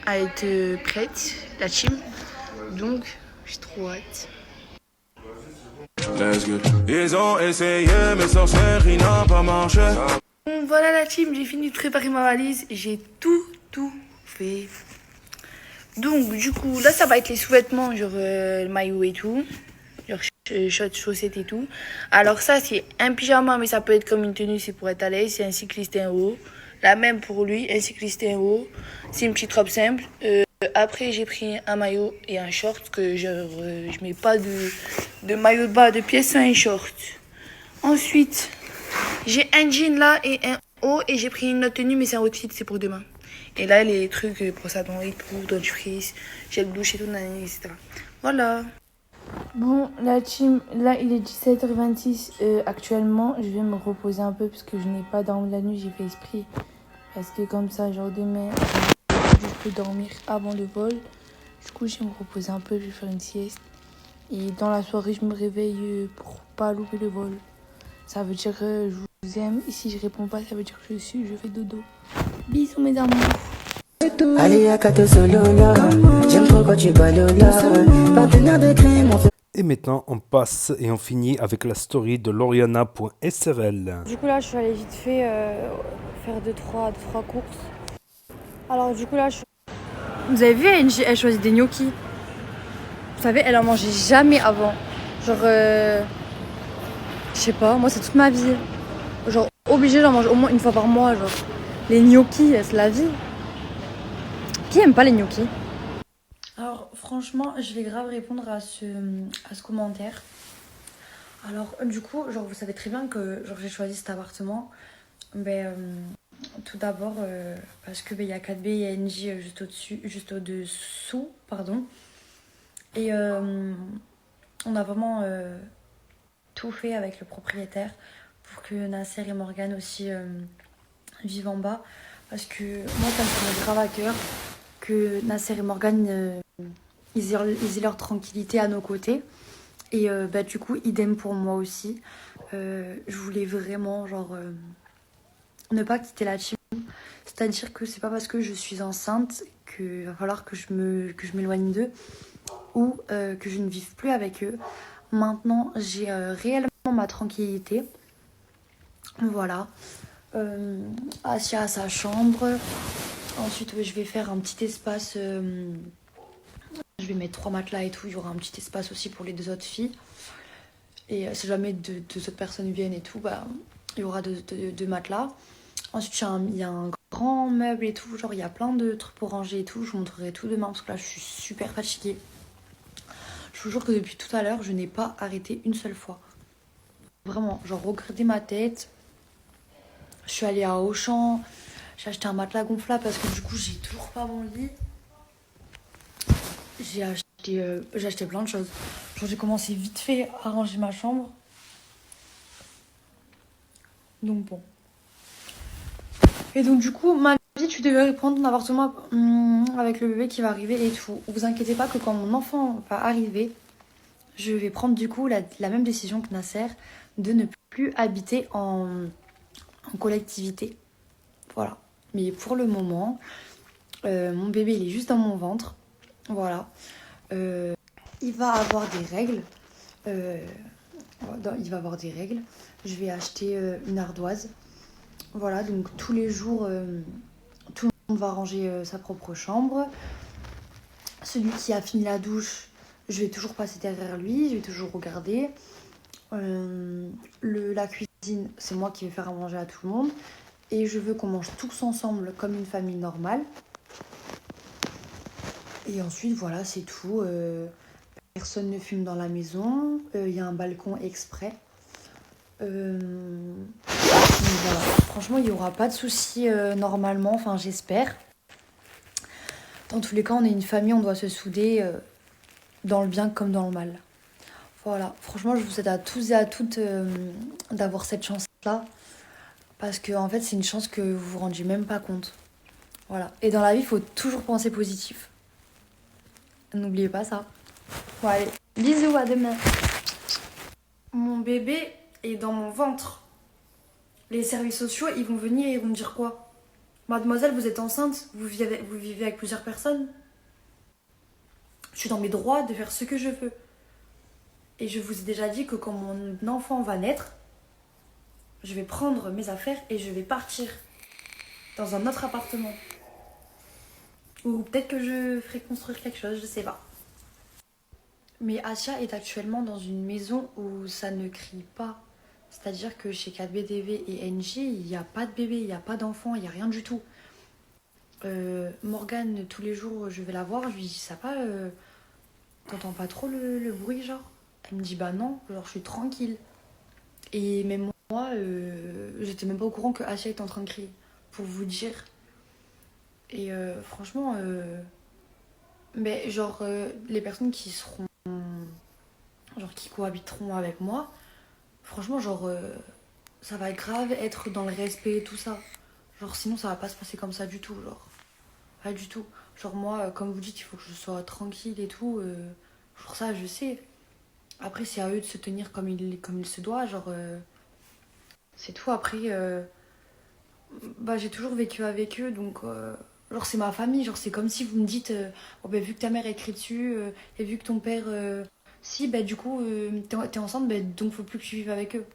P: à être prête, la team. Donc, j'ai trop hâte.
F: Ils ont essayé, mais sorcellerie n'a pas marché.
P: Bon, voilà la team, j'ai fini de préparer ma valise. J'ai tout fait. Donc, du coup, là, ça va être les sous-vêtements, genre le maillot et tout. Genre shorts, chaussettes et tout. Alors ça, c'est un pyjama, mais ça peut être comme une tenue, c'est pour être à l'aise. C'est un cycliste en haut. La même pour lui, un cycliste en haut. C'est une petite robe simple. Après, j'ai pris un maillot et un short. Que je mets pas de maillot de bas, de pièces, un short. Ensuite, j'ai un jean là et un haut. Et j'ai pris une autre tenue, mais c'est un outfit, c'est pour demain. Et là, les trucs brosse à dents et tout, dentifrice, gel douche et tout, etc. Voilà. Bon, la team, là, il est 17h26 actuellement. Je vais me reposer un peu parce que je n'ai pas dormi la nuit, j'ai fait esprit. Parce que comme ça, genre demain, je peux dormir avant le vol. Du coup, je vais me reposer un peu, je vais faire une sieste. Et dans la soirée, je me réveille pour pas louper le vol. Ça veut dire je vous aime. Et si je réponds pas, ça veut dire que je fais dodo. Bisous mes amours.
U: Allez à Kato Solo là, j'aime trop quand tu balles là. Partenaire de crème,
B: Et maintenant, on passe et on finit avec la story de Loriana.srl.
V: Du coup là je suis allée vite fait faire 2-3 courses. Alors du coup là vous avez vu elle choisit des gnocchis. Vous savez elle en mangeait jamais avant. Genre je sais pas, moi c'est toute ma vie. Genre obligée j'en mange au moins une fois par mois genre. Les gnocchis c'est la vie. Qui aime pas les gnocchis? Alors franchement je vais grave répondre à ce commentaire. Alors du coup genre vous savez très bien que genre j'ai choisi cet appartement. Tout d'abord parce que y a 4B et NJ juste au-dessous pardon. Et on a vraiment tout fait avec le propriétaire pour que Nasser et Morgane aussi vivent en bas. Parce que moi, ça me tenait grave à cœur que Nasser et Morgane ils aient leur tranquillité à nos côtés. Et bah, du coup, idem pour moi aussi. Je voulais vraiment, genre, ne pas quitter la team. C'est-à-dire que c'est pas parce que je suis enceinte qu'il va falloir que je m'éloigne d'eux ou que je ne vive plus avec eux. Maintenant, j'ai réellement ma tranquillité. Voilà. Asia à sa chambre. Ensuite, je vais faire un petit espace. Je vais mettre 3 matelas et tout. Il y aura un petit espace aussi pour les 2 autres filles. Et si jamais 2 autres personnes viennent et tout, bah, il y aura 2 matelas. Ensuite, il y a un grand meuble et tout. Genre, il y a plein de trucs pour ranger et tout. Je vous montrerai tout demain parce que là, je suis super fatiguée. Je vous jure que depuis tout à l'heure, je n'ai pas arrêté une seule fois. Vraiment, genre, regretter ma tête. Je suis allée à Auchan. J'ai acheté un matelas gonflable parce que du coup, j'ai toujours pas mon lit. J'ai acheté plein de choses. Genre, j'ai commencé vite fait à ranger ma chambre. Donc bon. Et donc du coup, ma vie, tu devrais prendre ton appartement avec le bébé qui va arriver et tout. Vous inquiétez pas que quand mon enfant va arriver, je vais prendre du coup la même décision que Nasser de ne plus habiter en collectivité. Voilà. Mais pour le moment, mon bébé il est juste dans mon ventre. Voilà. Il va avoir des règles. Il va avoir des règles. Je vais acheter une ardoise. Voilà, donc tous les jours, tout le monde va ranger sa propre chambre. Celui qui a fini la douche, je vais toujours passer derrière lui, je vais toujours regarder. La cuisine, c'est moi qui vais faire à manger à tout le monde. Et je veux qu'on mange tous ensemble comme une famille normale. Et ensuite, voilà, c'est tout. Personne ne fume dans la maison. Il y a un balcon exprès. Voilà. Franchement, il n'y aura pas de soucis normalement, enfin j'espère. Dans tous les cas, on est une famille, on doit se souder dans le bien comme dans le mal. Voilà, franchement, je vous souhaite à tous et à toutes d'avoir cette chance-là. Parce que en fait, c'est une chance que vous vous rendiez même pas compte. Voilà. Et dans la vie, il faut toujours penser positif. N'oubliez pas ça. Bon, allez, bisous, à demain. Mon bébé est dans mon ventre. Les services sociaux, ils vont venir et ils vont me dire quoi? Mademoiselle, vous êtes enceinte? Vous vivez avec plusieurs personnes? Je suis dans mes droits de faire ce que je veux. Et je vous ai déjà dit que quand mon enfant va naître, je vais prendre mes affaires et je vais partir dans un autre appartement. Ou peut-être que je ferai construire quelque chose, je sais pas. Mais Asia est actuellement dans une maison où ça ne crie pas. C'est-à-dire que chez 4BDV et NG, il n'y a pas de bébé, il n'y a pas d'enfant, il n'y a rien du tout. Morgane, tous les jours, je vais la voir, je lui dis, ça va, t'entends pas trop le bruit, genre? Elle me dit, bah non, genre je suis tranquille. Et même moi, j'étais même pas au courant que Asia était en train de crier, pour vous dire. Et franchement, mais genre, les personnes qui seront, genre qui cohabiteront avec moi, franchement, genre, ça va grave être dans le respect et tout ça. Genre, sinon, ça va pas se passer comme ça du tout, genre. Pas du tout. Genre, moi, comme vous dites, il faut que je sois tranquille et tout. Genre, ça, je sais. Après, c'est à eux de se tenir comme il se doit, genre. C'est tout. Après, bah, j'ai toujours vécu avec eux, donc. Genre, c'est ma famille. Genre, c'est comme si vous me dites, oh, bah, vu que ta mère écrit dessus, et vu que ton père. Si, bah, du coup, t'es enceinte, bah, donc faut plus que tu vives avec eux.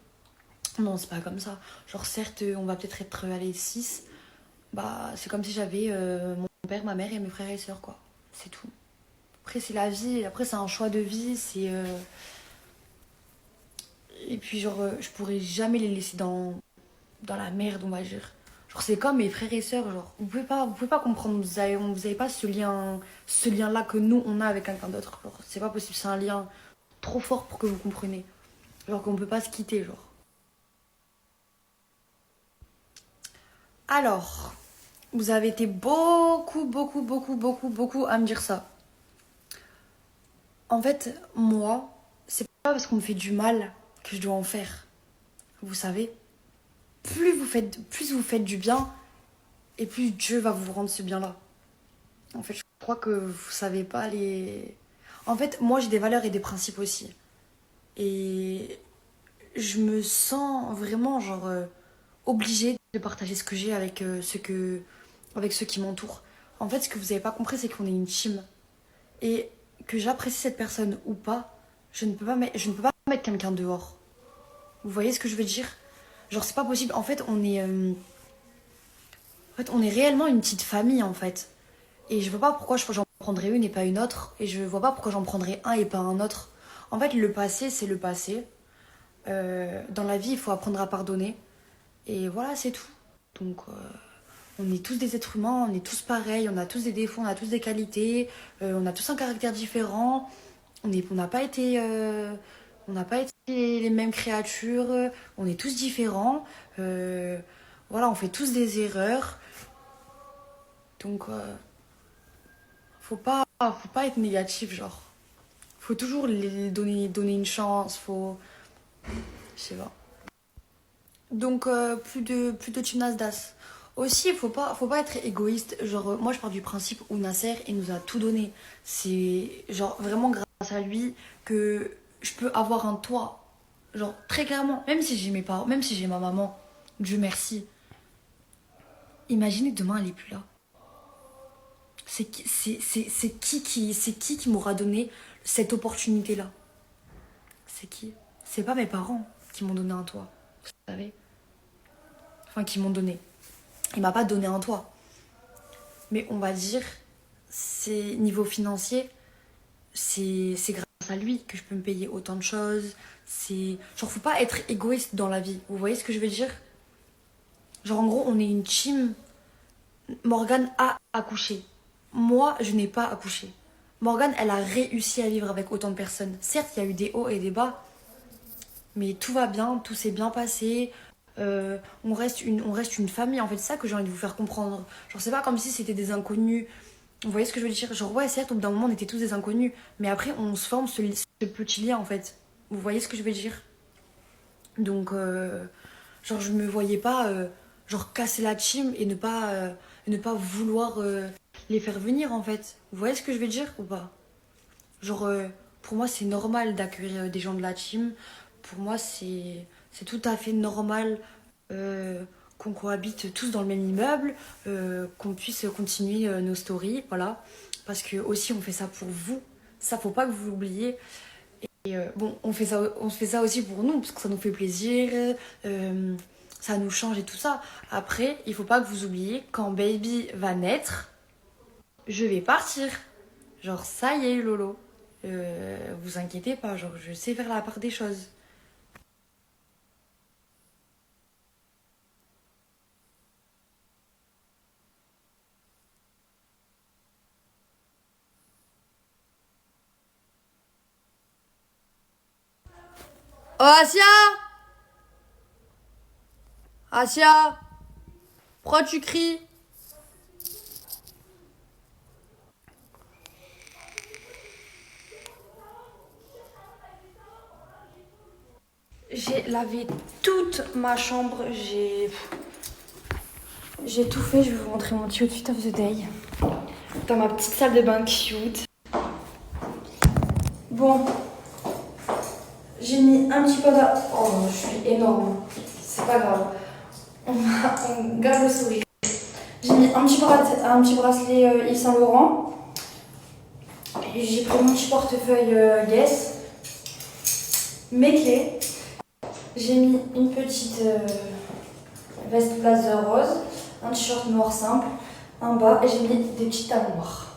V: Non, c'est pas comme ça. Genre, certes, on va peut-être être allés 6. Bah, c'est comme si j'avais mon père, ma mère et mes frères et sœurs, quoi. C'est tout. Après, c'est la vie. Après, c'est un choix de vie. C'est. Et puis, genre, je pourrais jamais les laisser dans la merde, on va dire. Genre, c'est comme mes frères et sœurs, genre. Vous pouvez pas comprendre. Vous avez pas ce lien-là que nous, on a avec quelqu'un d'autre. Genre, c'est pas possible. C'est un lien trop fort pour que vous compreniez. Genre, qu'on peut pas se quitter, genre. Alors, vous avez été beaucoup à me dire ça. En fait, moi, c'est pas parce qu'on me fait du mal que je dois en faire. Vous savez, plus vous faites du bien, et plus Dieu va vous rendre ce bien-là. En fait, je crois que vous savez pas les... En fait, moi, j'ai des valeurs et des principes aussi. Et je me sens vraiment, genre, obligée de partager ce que j'ai avec, avec ceux qui m'entourent. En fait, ce que vous avez pas compris, c'est qu'on est une team. Et que j'apprécie cette personne ou pas, je ne peux pas mettre quelqu'un dehors. Vous voyez ce que je veux dire? Genre, c'est pas possible. En fait, on est réellement une petite famille, en fait. Et je vois pas pourquoi j'en prendrais une et pas une autre. Et je vois pas pourquoi j'en prendrais un et pas un autre. En fait, le passé, c'est le passé. Dans la vie, il faut apprendre à pardonner. Et voilà, c'est tout. Donc, on est tous des êtres humains, on est tous pareils, on a tous des défauts, on a tous des qualités, on a tous un caractère différent. On n'a pas été les mêmes créatures, on est tous différents. Voilà, on fait tous des erreurs. Donc, faut pas être négatif, genre. Faut toujours les donner une chance, faut... Je sais pas. Donc, plus de team Nasdaq. Aussi, faut pas être égoïste. Genre, moi, je pars du principe où Nasser, il nous a tout donné. C'est, genre, vraiment grâce à lui que je peux avoir un toit. Genre, très clairement. Même si j'ai mes parents, même si j'ai ma maman, Dieu merci. Imaginez demain, elle est plus là. C'est qui m'aura donné cette opportunité-là? C'est qui? C'est pas mes parents qui m'ont donné un toit, vous savez. Enfin, qui m'ont donné. Il m'a pas donné un toit. Mais on va dire, c'est niveau financier, c'est grâce à lui que je peux me payer autant de choses. C'est genre, faut pas être égoïste dans la vie. Vous voyez ce que je veux dire? Genre, en gros, on est une team. Morgane a accouché. Moi, je n'ai pas accouché. Morgane, elle a réussi à vivre avec autant de personnes. Certes, il y a eu des hauts et des bas, mais tout va bien, tout s'est bien passé. On reste une famille, en fait, c'est ça que j'ai envie de vous faire comprendre. Genre, c'est pas comme si c'était des inconnus. Vous voyez ce que je veux dire? Genre, ouais, certes, au bout d'un moment, on était tous des inconnus, mais après, on se forme ce petit lien, en fait. Vous voyez ce que je veux dire? Donc, genre, je me voyais pas, genre, casser la team et ne pas vouloir les faire venir, en fait. Vous voyez ce que je veux dire ou pas? Genre, pour moi, c'est normal d'accueillir des gens de la team. Pour moi, c'est tout à fait normal qu'on cohabite tous dans le même immeuble, qu'on puisse continuer nos stories, voilà. Parce que aussi, on fait ça pour vous. Ça, faut pas que vous l'oubliez. Et bon, on fait ça aussi pour nous, parce que ça nous fait plaisir, ça nous change et tout ça. Après, il faut pas que vous oubliez, quand baby va naître, je vais partir. Genre, ça y est, Lolo. Vous inquiétez pas, genre, je sais faire la part des choses. Oh, Asia! Asia! Pourquoi tu cries? J'ai lavé toute ma chambre, j'ai tout fait. Je vais vous montrer mon petit outfit of the day. Dans ma petite salle de bain cute. Bon. J'ai mis un petit peu de... Oh, je suis énorme. C'est pas grave. On garde le sourire. J'ai mis un petit bracelet Yves Saint Laurent. J'ai pris mon petit portefeuille Guess. Mes clés. J'ai mis une petite veste blazer rose. Un t-shirt noir simple. Un bas. Et j'ai mis des petits talons noirs.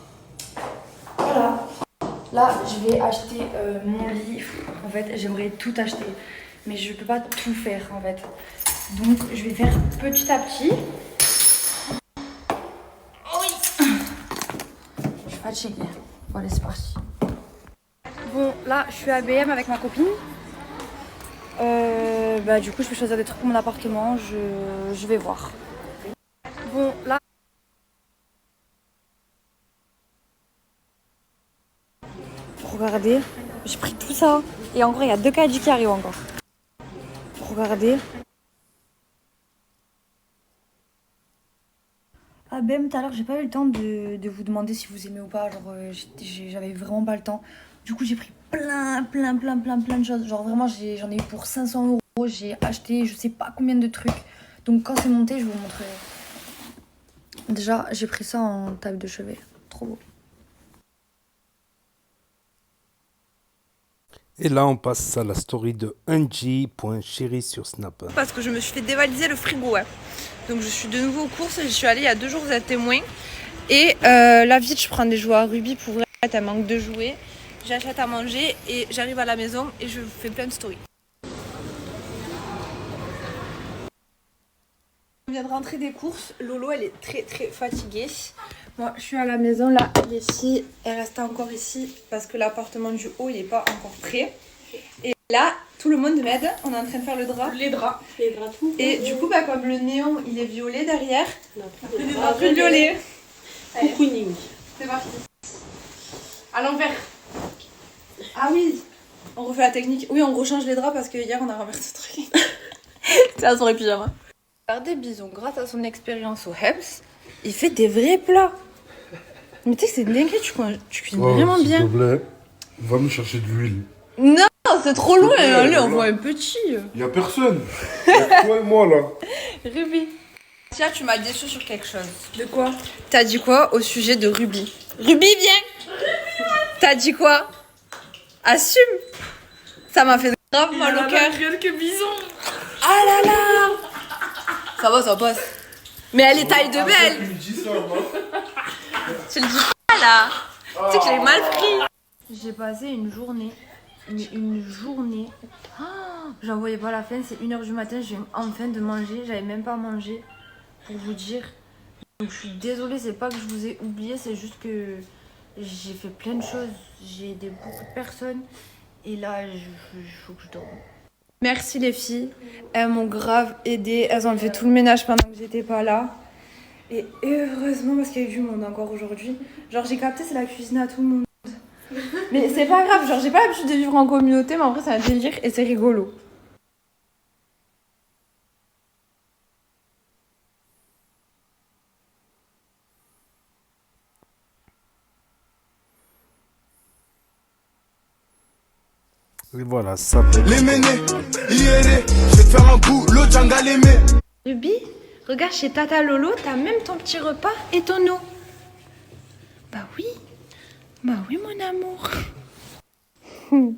V: Voilà. Là, je vais acheter mon lit. En fait, j'aimerais tout acheter. Mais je peux pas tout faire, en fait. Donc, je vais faire petit à petit. Oh oui. Je suis fatiguée. Bon, allez, c'est parti. Bon, là, je suis à BM avec ma copine. Du coup, je vais choisir des trucs pour mon appartement. Je vais voir. Bon, là... Regardez, j'ai pris tout ça. Et encore, il y a 2 caddies qui arrivent encore. Regardez. Ah ben tout à l'heure j'ai pas eu le temps de vous demander si vous aimez ou pas, genre j'avais vraiment pas le temps. Du coup j'ai pris plein de choses, genre vraiment j'en ai eu pour 500 €, j'ai acheté je sais pas combien de trucs. Donc quand c'est monté je vous montrerai. Déjà j'ai pris ça en table de chevet, trop beau.
B: Et là, on passe à la story de Angie.chérie sur Snap.
P: Parce que je me suis fait dévaliser le frigo. Ouais. Donc je suis de nouveau aux courses. Je suis allée il y a 2 jours à témoin. Et là, vite, je prends des jouets à Ruby pour vrai. Elle manque de jouets. J'achète à manger et j'arrive à la maison et je fais plein de stories. On vient de rentrer des courses. Lolo, elle est très fatiguée. Moi, je suis à la maison là. Elle est ici. Elle reste encore ici parce que l'appartement du haut, il n'est pas encore prêt. Et là, tout le monde m'aide. On est en train de faire le drap. Les draps. Tout. Et du coup, bah, comme le néon, il est violet derrière. On a plus de violet. Cocooning. C'est parti. À l'envers. Ah oui. On refait la technique. Oui, on rechange les draps parce que hier, on a renversé le truc. C'est la soirée pyjama. Regardez Bison, grâce à son expérience au Hems, il fait des vrais plats. Mais tu sais que c'est dingue, tu cuisines vraiment bien.
H: S'il te plaît, va me chercher de l'huile.
P: Non, c'est trop loin, allez, on voit un petit.
H: Y'a personne. Y'a toi et moi là.
P: Ruby. Tiens, tu m'as déçu sur quelque chose. De quoi? T'as dit quoi au sujet de Ruby? Ruby, viens. T'as dit quoi? Assume. Ça m'a fait grave mal au cœur. Que Bison. Ah là là. Ça va, ça passe. Mais elle est taille de belle. Tu le dis pas là. Tu sais que j'ai mal pris. J'ai passé une journée. J'en voyais pas la fin. C'est 1h du matin. Je viens enfin de manger. J'avais même pas mangé. Pour vous dire. Donc je suis désolée. C'est pas que je vous ai oublié. C'est juste que j'ai fait plein de choses. J'ai aidé beaucoup de personnes. Et là, il faut que je dorme. Merci les filles, elles m'ont grave aidé, elles ont fait tout le ménage pendant que j'étais pas là. Et heureusement parce qu'il y a eu du monde encore aujourd'hui. Genre j'ai capté c'est la cuisine à tout le monde. Mais c'est pas grave, genre j'ai pas l'habitude de vivre en communauté mais en vrai c'est un délire et c'est rigolo.
B: Et voilà, ça.
F: Les ménés, IRé, je vais te faire un boulot, Djanga les mets.
P: Ruby, regarde chez Tata Lolo, t'as même ton petit repas et ton eau. Bah oui, mon amour.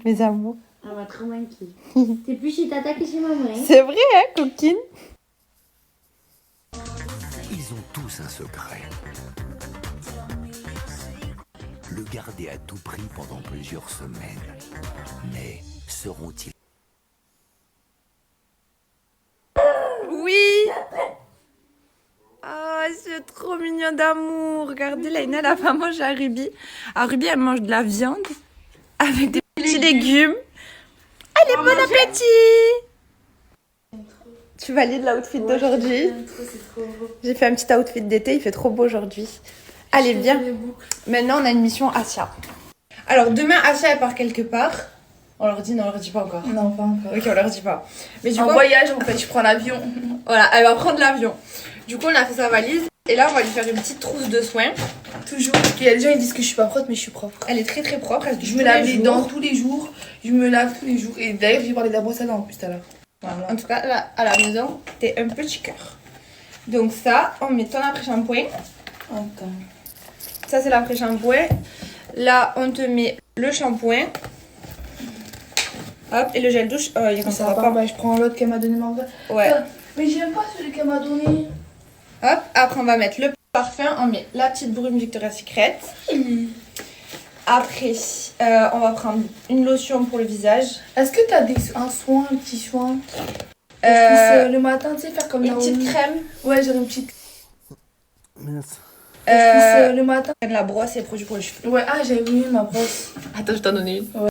P: Mes amours.
V: Elle m'a trop manqué. T'es plus chez Tata que chez maman. Hein?
P: C'est vrai, hein, coquine?
I: Ils ont tous un secret. Le garder à tout prix pendant plusieurs semaines. Mais seront-ils...
P: Oui. Oh, c'est trop mignon d'amour. Regardez, Laina, elle a pas mangé à Ruby. À Ruby, elle mange de la viande avec des petits légumes. Allez, bon appétit. Tu valides l'outfit d'aujourd'hui? J'ai fait un petit outfit d'été, il fait trop beau aujourd'hui. Allez, viens. Maintenant, on a une mission Asia. Alors, demain, Asia, elle part quelque part. On leur dit? Non, on leur dit pas encore. Non, pas encore. Ok, on leur dit pas. Mais du coup, voyage, en fait, je prends l'avion. Voilà, elle va prendre l'avion. Du coup, on a fait sa valise. Et là, on va lui faire une petite trousse de soins. Toujours. Il y a des gens qui disent que je suis pas propre, mais je suis propre. Elle est très très propre. Je me lave les dents tous les jours. Je me lave tous les jours. Et d'ailleurs, j'ai parlé de la brosse à dents en plus tout à l'heure. Voilà. En tout cas, là, à la maison, t'es un petit cœur. Donc ça, on met ton après-shampoing. Attends. Ça, c'est l'après-shampoing. Là, on te met le shampoing. Hop, et le gel douche. Il ne pas. Bah, je prends l'autre qu'elle m'a donné, ma vraie. Ouais. Mais j'aime pas celui qu'elle m'a donné. Hop, après, on va mettre le parfum. On met la petite brume Victoria's Secret. Après, on va prendre une lotion pour le visage. Est-ce que tu as un soin, un petit soin le matin, tu sais, faire comme une petite crème. Ouais, j'aurais une petite. Le matin. La brosse et les produits pour les cheveux. Ouais, ah, j'avais oublié ma brosse. Attends, je t'en donne une. Ouais.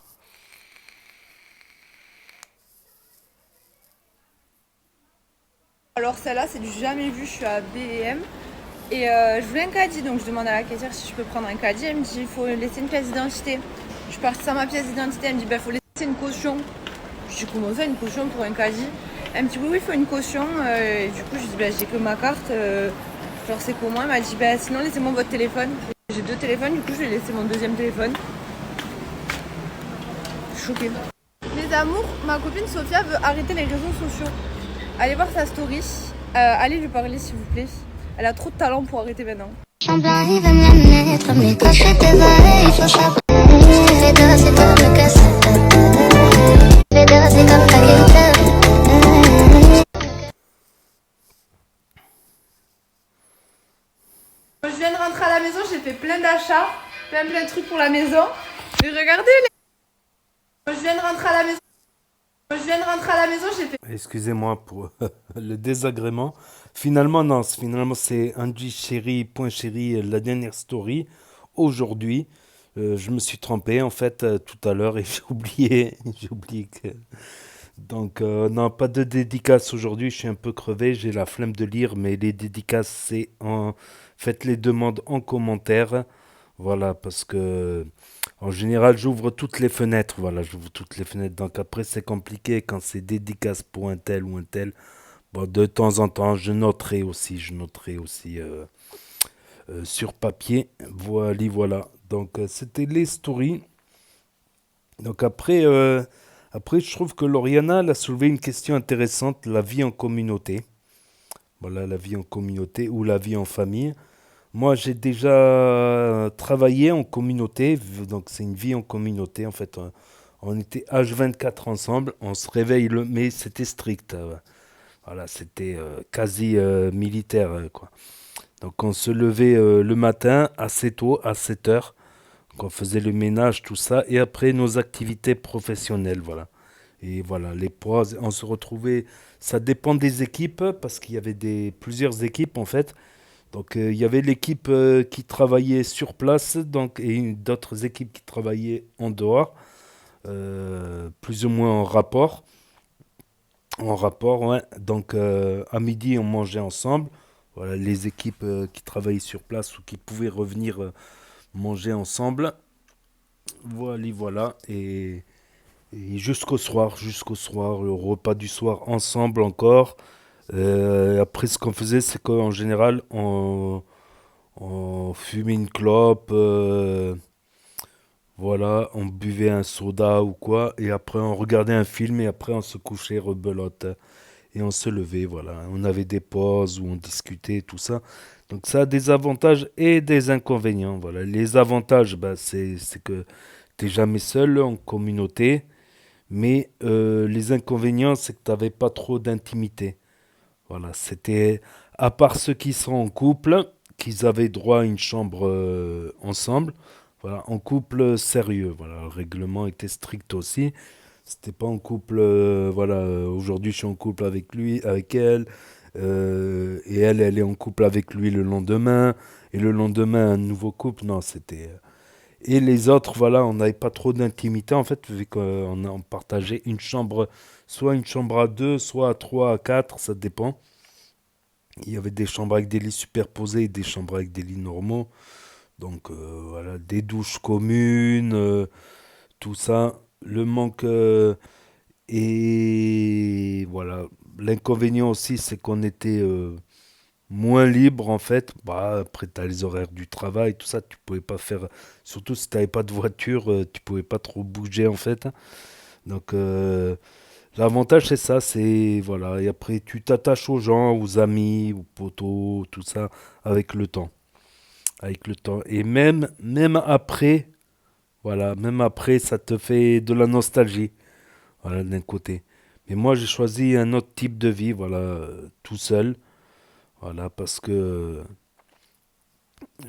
P: Alors celle-là, c'est du jamais vu, je suis à B&M. Et je voulais un caddie, donc je demande à la caissière si je peux prendre un caddie. Elle me dit il faut laisser une pièce d'identité.
V: Je suis partie sans ma pièce d'identité, elle me dit bah faut laisser une caution. Je dis comment ça une caution pour un caddie? Elle me dit oui il faut une caution et du coup je dis bah j'ai que ma carte, genre c'est comment? Elle m'a dit bah sinon laissez-moi votre téléphone. J'ai 2 téléphones, du coup je lui ai laissé mon 2e téléphone. Je suis choquée. Les amours, ma copine Sophia veut arrêter les réseaux sociaux. Allez voir sa story, allez lui parler s'il vous plaît. Elle a trop de talent pour arrêter maintenant. Je viens de rentrer à la maison, j'ai fait plein d'achats, plein de trucs pour la maison. Mais regardez les... Je viens de rentrer à la maison. J'ai fait...
B: Excusez-moi pour le désagrément. Finalement, non. Finalement, c'est Angie Chéri, point chéri, la dernière story. Aujourd'hui, je me suis trompé, en fait, tout à l'heure, et j'ai oublié. J'ai oublié que... Donc, non, pas de dédicace aujourd'hui. Je suis un peu crevé. J'ai la flemme de lire, mais les dédicaces, c'est en... Faites les demandes en commentaire. Voilà, parce que... En général, j'ouvre toutes les fenêtres. Voilà, j'ouvre toutes les fenêtres. Donc après, c'est compliqué quand c'est dédicace pour un tel ou un tel. Bon, de temps en temps, je noterai aussi sur papier. Voilà. Donc, c'était les stories. Donc après, je trouve que Lauriana elle a soulevé une question intéressante, la vie en communauté. Voilà, la vie en communauté ou la vie en famille. Moi, j'ai déjà travaillé en communauté, donc c'est une vie en communauté. En fait, on était H24 ensemble, on se réveille, mais c'était strict. Voilà, c'était quasi militaire, quoi. Donc, on se levait le matin assez tôt, à 7 heures. Donc, on faisait le ménage, tout ça, et après nos activités professionnelles, voilà. Et voilà, les pauses, on se retrouvait, ça dépend des équipes, parce qu'il y avait plusieurs équipes, en fait. Donc il y avait l'équipe qui travaillait sur place donc, et d'autres équipes qui travaillaient en dehors, plus ou moins en rapport. Ouais. Donc à midi, on mangeait ensemble. Voilà, les équipes qui travaillaient sur place ou qui pouvaient revenir manger ensemble. Voilà. Et jusqu'au soir, le repas du soir ensemble encore. Après, ce qu'on faisait, c'est qu'en général, on fumait une clope, voilà, on buvait un soda ou quoi, et après on regardait un film, et après on se couchait rebelote, et on se levait, voilà. On avait des pauses où on discutait, tout ça. Donc ça a des avantages et des inconvénients, voilà. Les avantages, c'est que t'es jamais seul en communauté, mais les inconvénients, c'est que t'avais pas trop d'intimité. Voilà, c'était, à part ceux qui sont en couple, qu'ils avaient droit à une chambre ensemble, voilà, en couple sérieux, voilà, le règlement était strict aussi, c'était pas en couple, aujourd'hui je suis en couple avec lui, avec elle, et elle est en couple avec lui le lendemain, et le lendemain un nouveau couple, non, c'était... Et les autres, voilà, on n'avait pas trop d'intimité, en fait, vu qu'on partageait une chambre, soit une chambre à 2, soit à 3, à 4, ça dépend. Il y avait des chambres avec des lits superposés et des chambres avec des lits normaux. Donc, voilà, des douches communes, tout ça. Le manque... et voilà, l'inconvénient aussi, c'est qu'on était... moins libre en fait. Après tu as les horaires du travail, tout ça, tu pouvais pas faire, surtout si tu n'avais pas de voiture, tu pouvais pas trop bouger en fait. Donc l'avantage c'est ça, c'est voilà, et après tu t'attaches aux gens, aux amis, aux potos, tout ça avec le temps. Et même après, voilà, même après ça te fait de la nostalgie. Voilà, d'un côté. Mais moi j'ai choisi un autre type de vie, voilà, tout seul. Voilà, parce que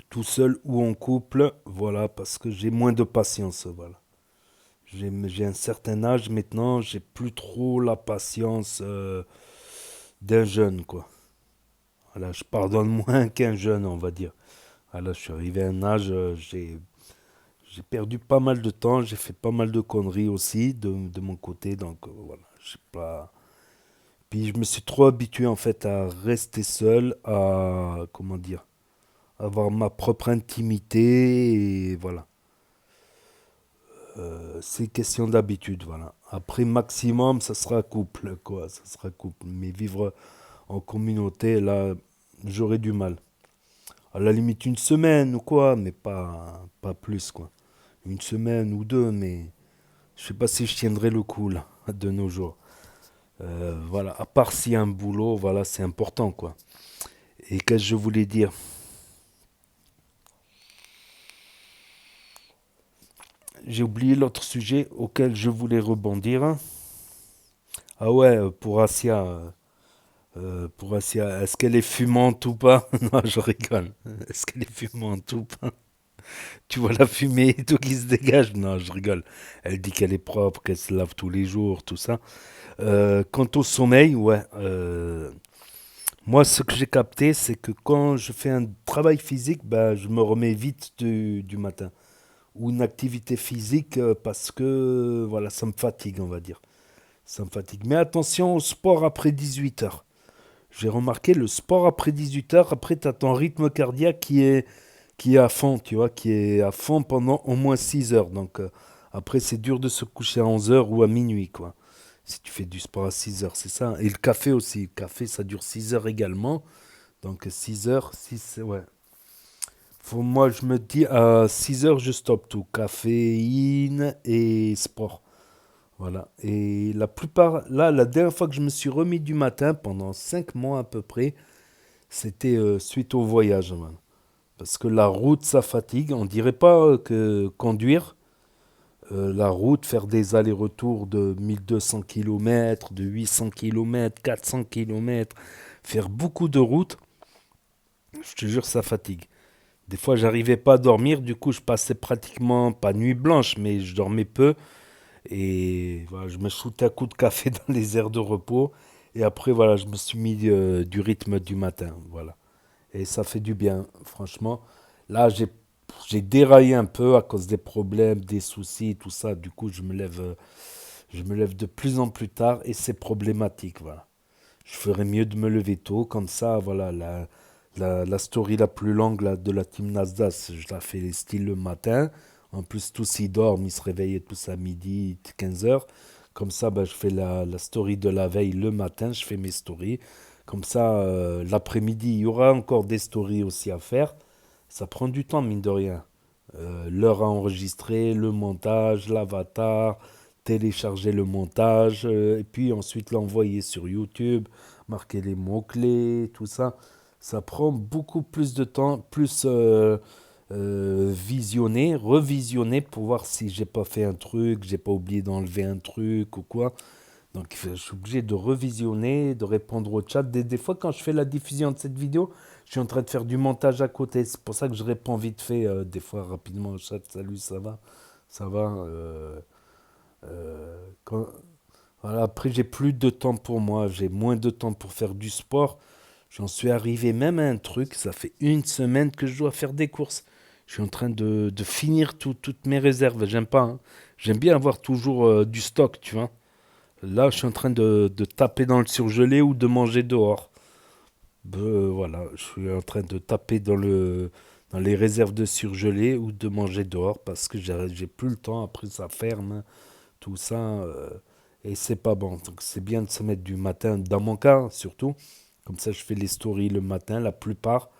B: tout seul ou en couple, voilà, parce que j'ai moins de patience, voilà. J'ai un certain âge maintenant, j'ai plus trop la patience d'un jeune, quoi. Voilà, je pardonne moins qu'un jeune, on va dire. Voilà, je suis arrivé à un âge, j'ai perdu pas mal de temps, j'ai fait pas mal de conneries aussi de mon côté, donc voilà, j'ai pas... Puis je me suis trop habitué en fait à rester seul, à comment dire, avoir ma propre intimité et voilà. C'est question d'habitude, voilà. Après, maximum, ça sera couple, quoi. Ça sera couple. Mais vivre en communauté, là, j'aurais du mal. À la limite, une semaine ou quoi, mais pas plus, quoi. Une semaine ou deux, mais je sais pas si je tiendrai le coup, là, de nos jours. Voilà, à part s'il y a un boulot, voilà, c'est important, quoi. Et qu'est-ce que je voulais dire? J'ai oublié l'autre sujet auquel je voulais rebondir. Ah ouais, pour Asia, est-ce qu'elle est fumante ou pas? Non, je rigole. Est-ce qu'elle est fumante ou pas? Tu vois la fumée et tout qui se dégage? Non, je rigole. Elle dit qu'elle est propre, qu'elle se lave tous les jours, tout ça. Quant au sommeil, ouais. Moi, ce que j'ai capté, c'est que quand je fais un travail physique, ben, je me remets vite du matin. Ou une activité physique parce que voilà, ça me fatigue, on va dire. Ça me fatigue. Mais attention au sport après 18 heures. J'ai remarqué le sport après 18 heures, après tu as ton rythme cardiaque qui est à fond, tu vois, qui est à fond pendant au moins 6 heures. Donc après, c'est dur de se coucher à 11 heures ou à minuit, quoi. Si tu fais du sport à 6 heures, c'est ça. Et le café aussi. Le café, ça dure 6 heures également. Donc 6 heures, 6, ouais. Moi, je me dis à 6 heures, je stoppe tout. Caféine et sport. Voilà. Et la plupart, là, la dernière fois que je me suis remis du matin, pendant 5 mois à peu près, c'était suite au voyage, man. Parce que la route, ça fatigue. On dirait pas que conduire, la route, faire des allers-retours de 1200 km, de 800 km, 400 km, faire beaucoup de routes, je te jure, ça fatigue. Des fois, j'arrivais pas à dormir, du coup, je passais pratiquement, pas nuit blanche, mais je dormais peu. Et voilà, je me shootais un coup de café dans les aires de repos. Et après, voilà, je me suis mis du rythme du matin. Voilà. Et ça fait du bien, franchement. Là, j'ai déraillé un peu à cause des problèmes, des soucis, tout ça. Du coup, je me lève de plus en plus tard et c'est problématique. Voilà. Je ferais mieux de me lever tôt. Comme ça, voilà, la story la plus longue là, de la team Nasdaq, je la fais style le matin. En plus, tous ils dorment, ils se réveillent tous à midi, 15 heures. Comme ça, ben, je fais la story de la veille le matin, je fais mes stories. Comme ça, l'après-midi, il y aura encore des stories aussi à faire. Ça prend du temps, mine de rien. L'heure à enregistrer, le montage, l'avatar, télécharger le montage, et puis ensuite l'envoyer sur YouTube, marquer les mots-clés, tout ça. Ça prend beaucoup plus de temps, plus visionner, revisionner pour voir si j'ai pas fait un truc, j'ai pas oublié d'enlever un truc ou quoi. Donc je suis obligé de revisionner, de répondre au chat. Des fois, quand je fais la diffusion de cette vidéo, je suis en train de faire du montage à côté. C'est pour ça que je réponds vite fait, des fois rapidement au chat. Salut, ça va? Ça va? Voilà, après, j'ai plus de temps pour moi. J'ai moins de temps pour faire du sport. J'en suis arrivé même à un truc. Ça fait une semaine que je dois faire des courses. Je suis en train de finir toutes mes réserves. J'aime pas, hein. J'aime bien avoir toujours du stock, tu vois. Là, je suis en train de taper dans le surgelé ou de manger dehors. Voilà, je suis en train de taper dans les réserves de surgelé ou de manger dehors parce que j'ai plus le temps. Après, ça ferme, tout ça. Et c'est pas bon. Donc, c'est bien de se mettre du matin, dans mon cas surtout. Comme ça, je fais les stories le matin, la plupart.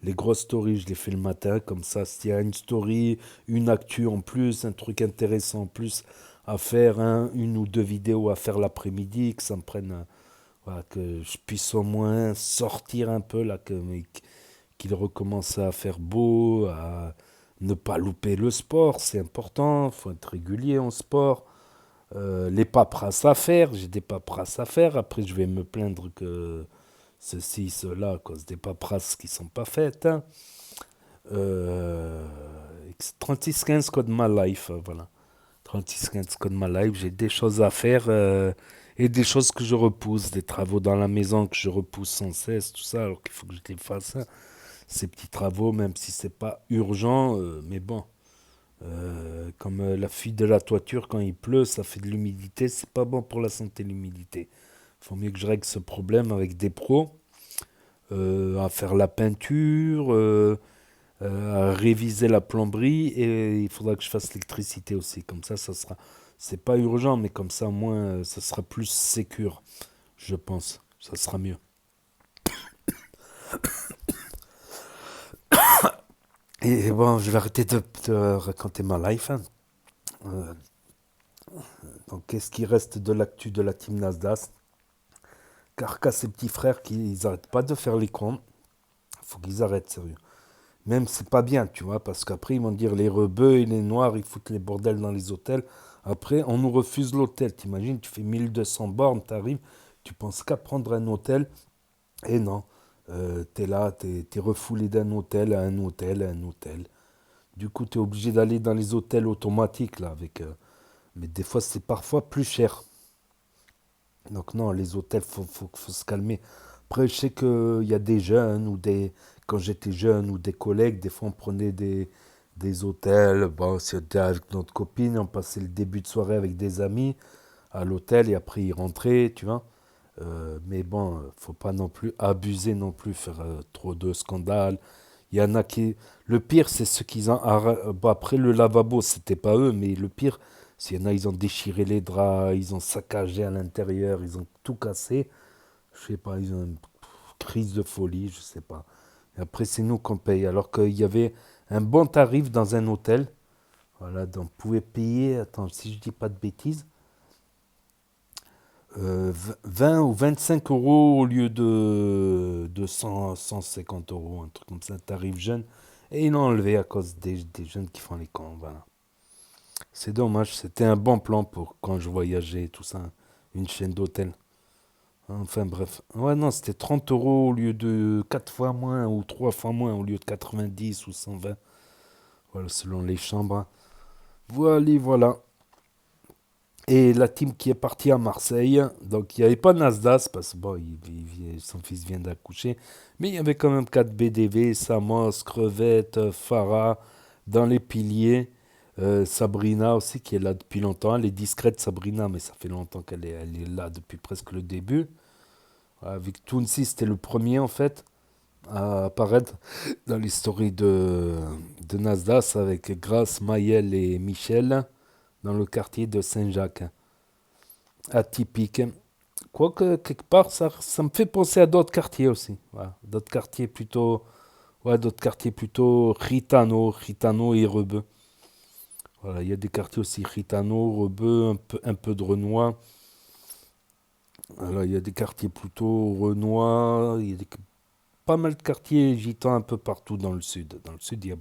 B: Les grosses stories, je les fais le matin. Comme ça, s'il y a une story, une actu en plus, un truc intéressant en plus à faire, une ou deux vidéos à faire l'après-midi, que ça me prenne, voilà, que je puisse au moins sortir un peu, là, qu'il recommence à faire beau, à ne pas louper le sport, c'est important, il faut être régulier en sport. Les paperasses à faire, j'ai des paperasses à faire, après je vais me plaindre que ceci, cela, à cause des paperasses qui ne sont pas faites. Hein. 3615 code my life, voilà. 3615 code my life, j'ai des choses à faire et des choses que je repousse, des travaux dans la maison que je repousse sans cesse, tout ça, alors qu'il faut que je les fasse. Hein. Ces petits travaux, même si c'est pas urgent, mais bon. Comme la fuite de la toiture quand il pleut, ça fait de l'humidité, c'est pas bon pour la santé l'humidité. Il faut mieux que je règle ce problème avec des pros, à faire la peinture, à réviser la plomberie et il faudra que je fasse l'électricité aussi. Comme ça sera. C'est pas urgent, mais comme ça, au moins, ça sera plus sécure, je pense. Ça sera mieux. Et bon, je vais arrêter de raconter ma life. Hein. Donc, qu'est-ce qui reste de l'actu de la team Nasdaq? Carca, ses petits frères, ils n'arrêtent pas de faire les cons. Faut qu'ils arrêtent, sérieux. Même c'est pas bien, tu vois, parce qu'après ils vont dire les rebeux et les noirs, ils foutent les bordels dans les hôtels. Après, on nous refuse l'hôtel. T'imagines, tu fais 1200 bornes, t'arrives, tu penses qu'à prendre un hôtel. Et non, t'es là, t'es refoulé d'un hôtel à un hôtel à un hôtel. Du coup, t'es obligé d'aller dans les hôtels automatiques, là, avec... mais des fois, c'est parfois plus cher. Donc non, les hôtels, faut se calmer. Après, je sais qu'il y a des jeunes ou des... Quand j'étais jeune ou des collègues, des fois on prenait des hôtels. Bon, c'était avec notre copine, on passait le début de soirée avec des amis à l'hôtel et après ils rentraient, tu vois. Mais bon, faut pas non plus abuser non plus, faire trop de scandales. Il y en a qui... Le pire, c'est ceux qui ont... Bon, après, le lavabo, c'était pas eux, mais le pire, s'il y en a, ils ont déchiré les draps, ils ont saccagé à l'intérieur, ils ont tout cassé. Je sais pas, ils ont une crise de folie, je sais pas. Et après, c'est nous qu'on paye. Alors qu'il y avait un bon tarif dans un hôtel. Voilà, donc on pouvait payer, attends, si je dis pas de bêtises, 20 ou 25 euros au lieu de 150 euros, un truc comme ça, tarif jeune. Et ils l'ont enlevé à cause des jeunes qui font les cons, voilà. C'est dommage, c'était un bon plan pour quand je voyageais et tout ça, une chaîne d'hôtel. Enfin bref. Ouais, non, c'était 30 euros au lieu de 4 fois moins ou 3 fois moins au lieu de 90 ou 120. Voilà, selon les chambres. Voilà. Et la team qui est partie à Marseille, donc il n'y avait pas Nasdaq parce que bon, son fils vient d'accoucher, mais il y avait quand même 4 BDV, Samos, Crevette, Farah, dans les piliers, Sabrina aussi qui est là depuis longtemps, elle est discrète Sabrina, mais ça fait longtemps qu'elle est là depuis presque le début. Avec Tounsi, c'était le premier en fait à apparaître dans l'histoire de Nasdaq avec Grace, Maëlle et Michel dans le quartier de Saint-Jacques. Atypique. Quoique, quelque part, ça me fait penser à d'autres quartiers aussi. Voilà. D'autres quartiers plutôt gitano et rebeux. Voilà, il y a des quartiers aussi gitano, rebeux, un peu de renois. Alors, il y a des quartiers plutôt renois, il y a pas mal de quartiers gitans un peu partout dans le sud. Dans le sud, il y a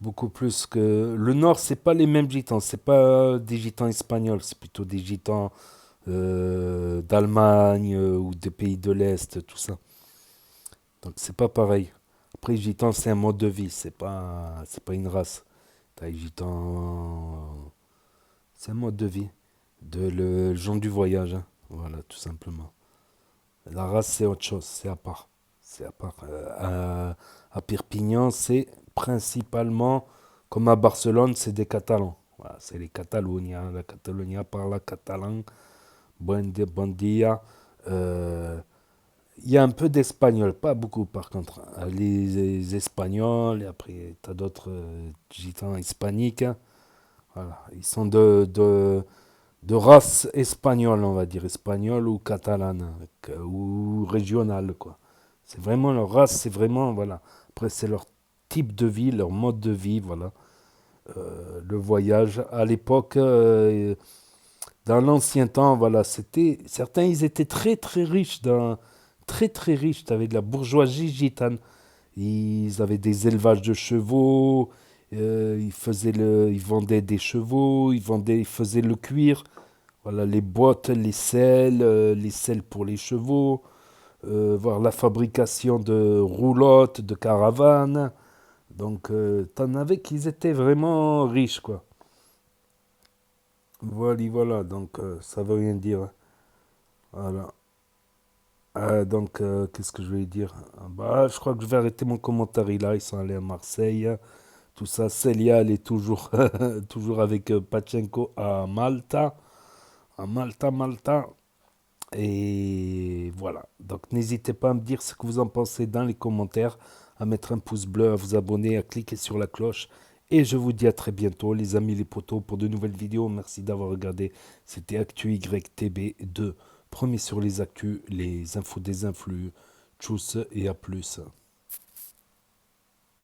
B: beaucoup plus que... Le nord, c'est pas les mêmes gitans, c'est pas des gitans espagnols, c'est plutôt des gitans d'Allemagne ou des pays de l'Est, tout ça. Donc c'est pas pareil. Après, les gitans, c'est un mode de vie, c'est pas une race. Les gitans, c'est un mode de vie. Le gens du voyage, hein. Voilà, tout simplement. La race, c'est autre chose, c'est à part. C'est à part. À Perpignan, c'est principalement, comme à Barcelone, c'est des Catalans. Voilà, c'est les Catalunya. La Catalunya parle catalan. Bon dia. Il y a un peu d'espagnol, pas beaucoup par contre. Les Espagnols, et après, tu as d'autres gitans hispaniques. Hein. Voilà, ils sont de race espagnole, on va dire, espagnole ou catalane, ou régionale, quoi. C'est vraiment leur race, c'est vraiment, voilà. Après, c'est leur type de vie, leur mode de vie, voilà. Le voyage. À l'époque, dans l'ancien temps, voilà, certains, ils étaient très, très riches, très, très riches. Tu avais de la bourgeoisie gitane. Ils avaient des élevages de chevaux, ils vendaient des chevaux, ils faisaient le cuir. Voilà, les bottes, les selles pour les chevaux, voir la fabrication de roulottes, de caravanes. Donc, t'en avais qui étaient vraiment riches, quoi. Voilà, donc ça veut rien dire. Voilà. Donc, qu'est-ce que je vais dire? Je crois que je vais arrêter mon commentaire là. Ils sont allés à Marseille. Tout ça, Célia, elle est toujours, toujours avec Pachenko à Malta. À Malta. Et voilà. Donc, n'hésitez pas à me dire ce que vous en pensez dans les commentaires. à mettre un pouce bleu, à vous abonner, à cliquer sur la cloche. Et je vous dis à très bientôt les amis les potos pour de nouvelles vidéos. Merci d'avoir regardé. C'était Actu YTB2. Premier sur les actus, les infos des influx. Tchuss et à plus.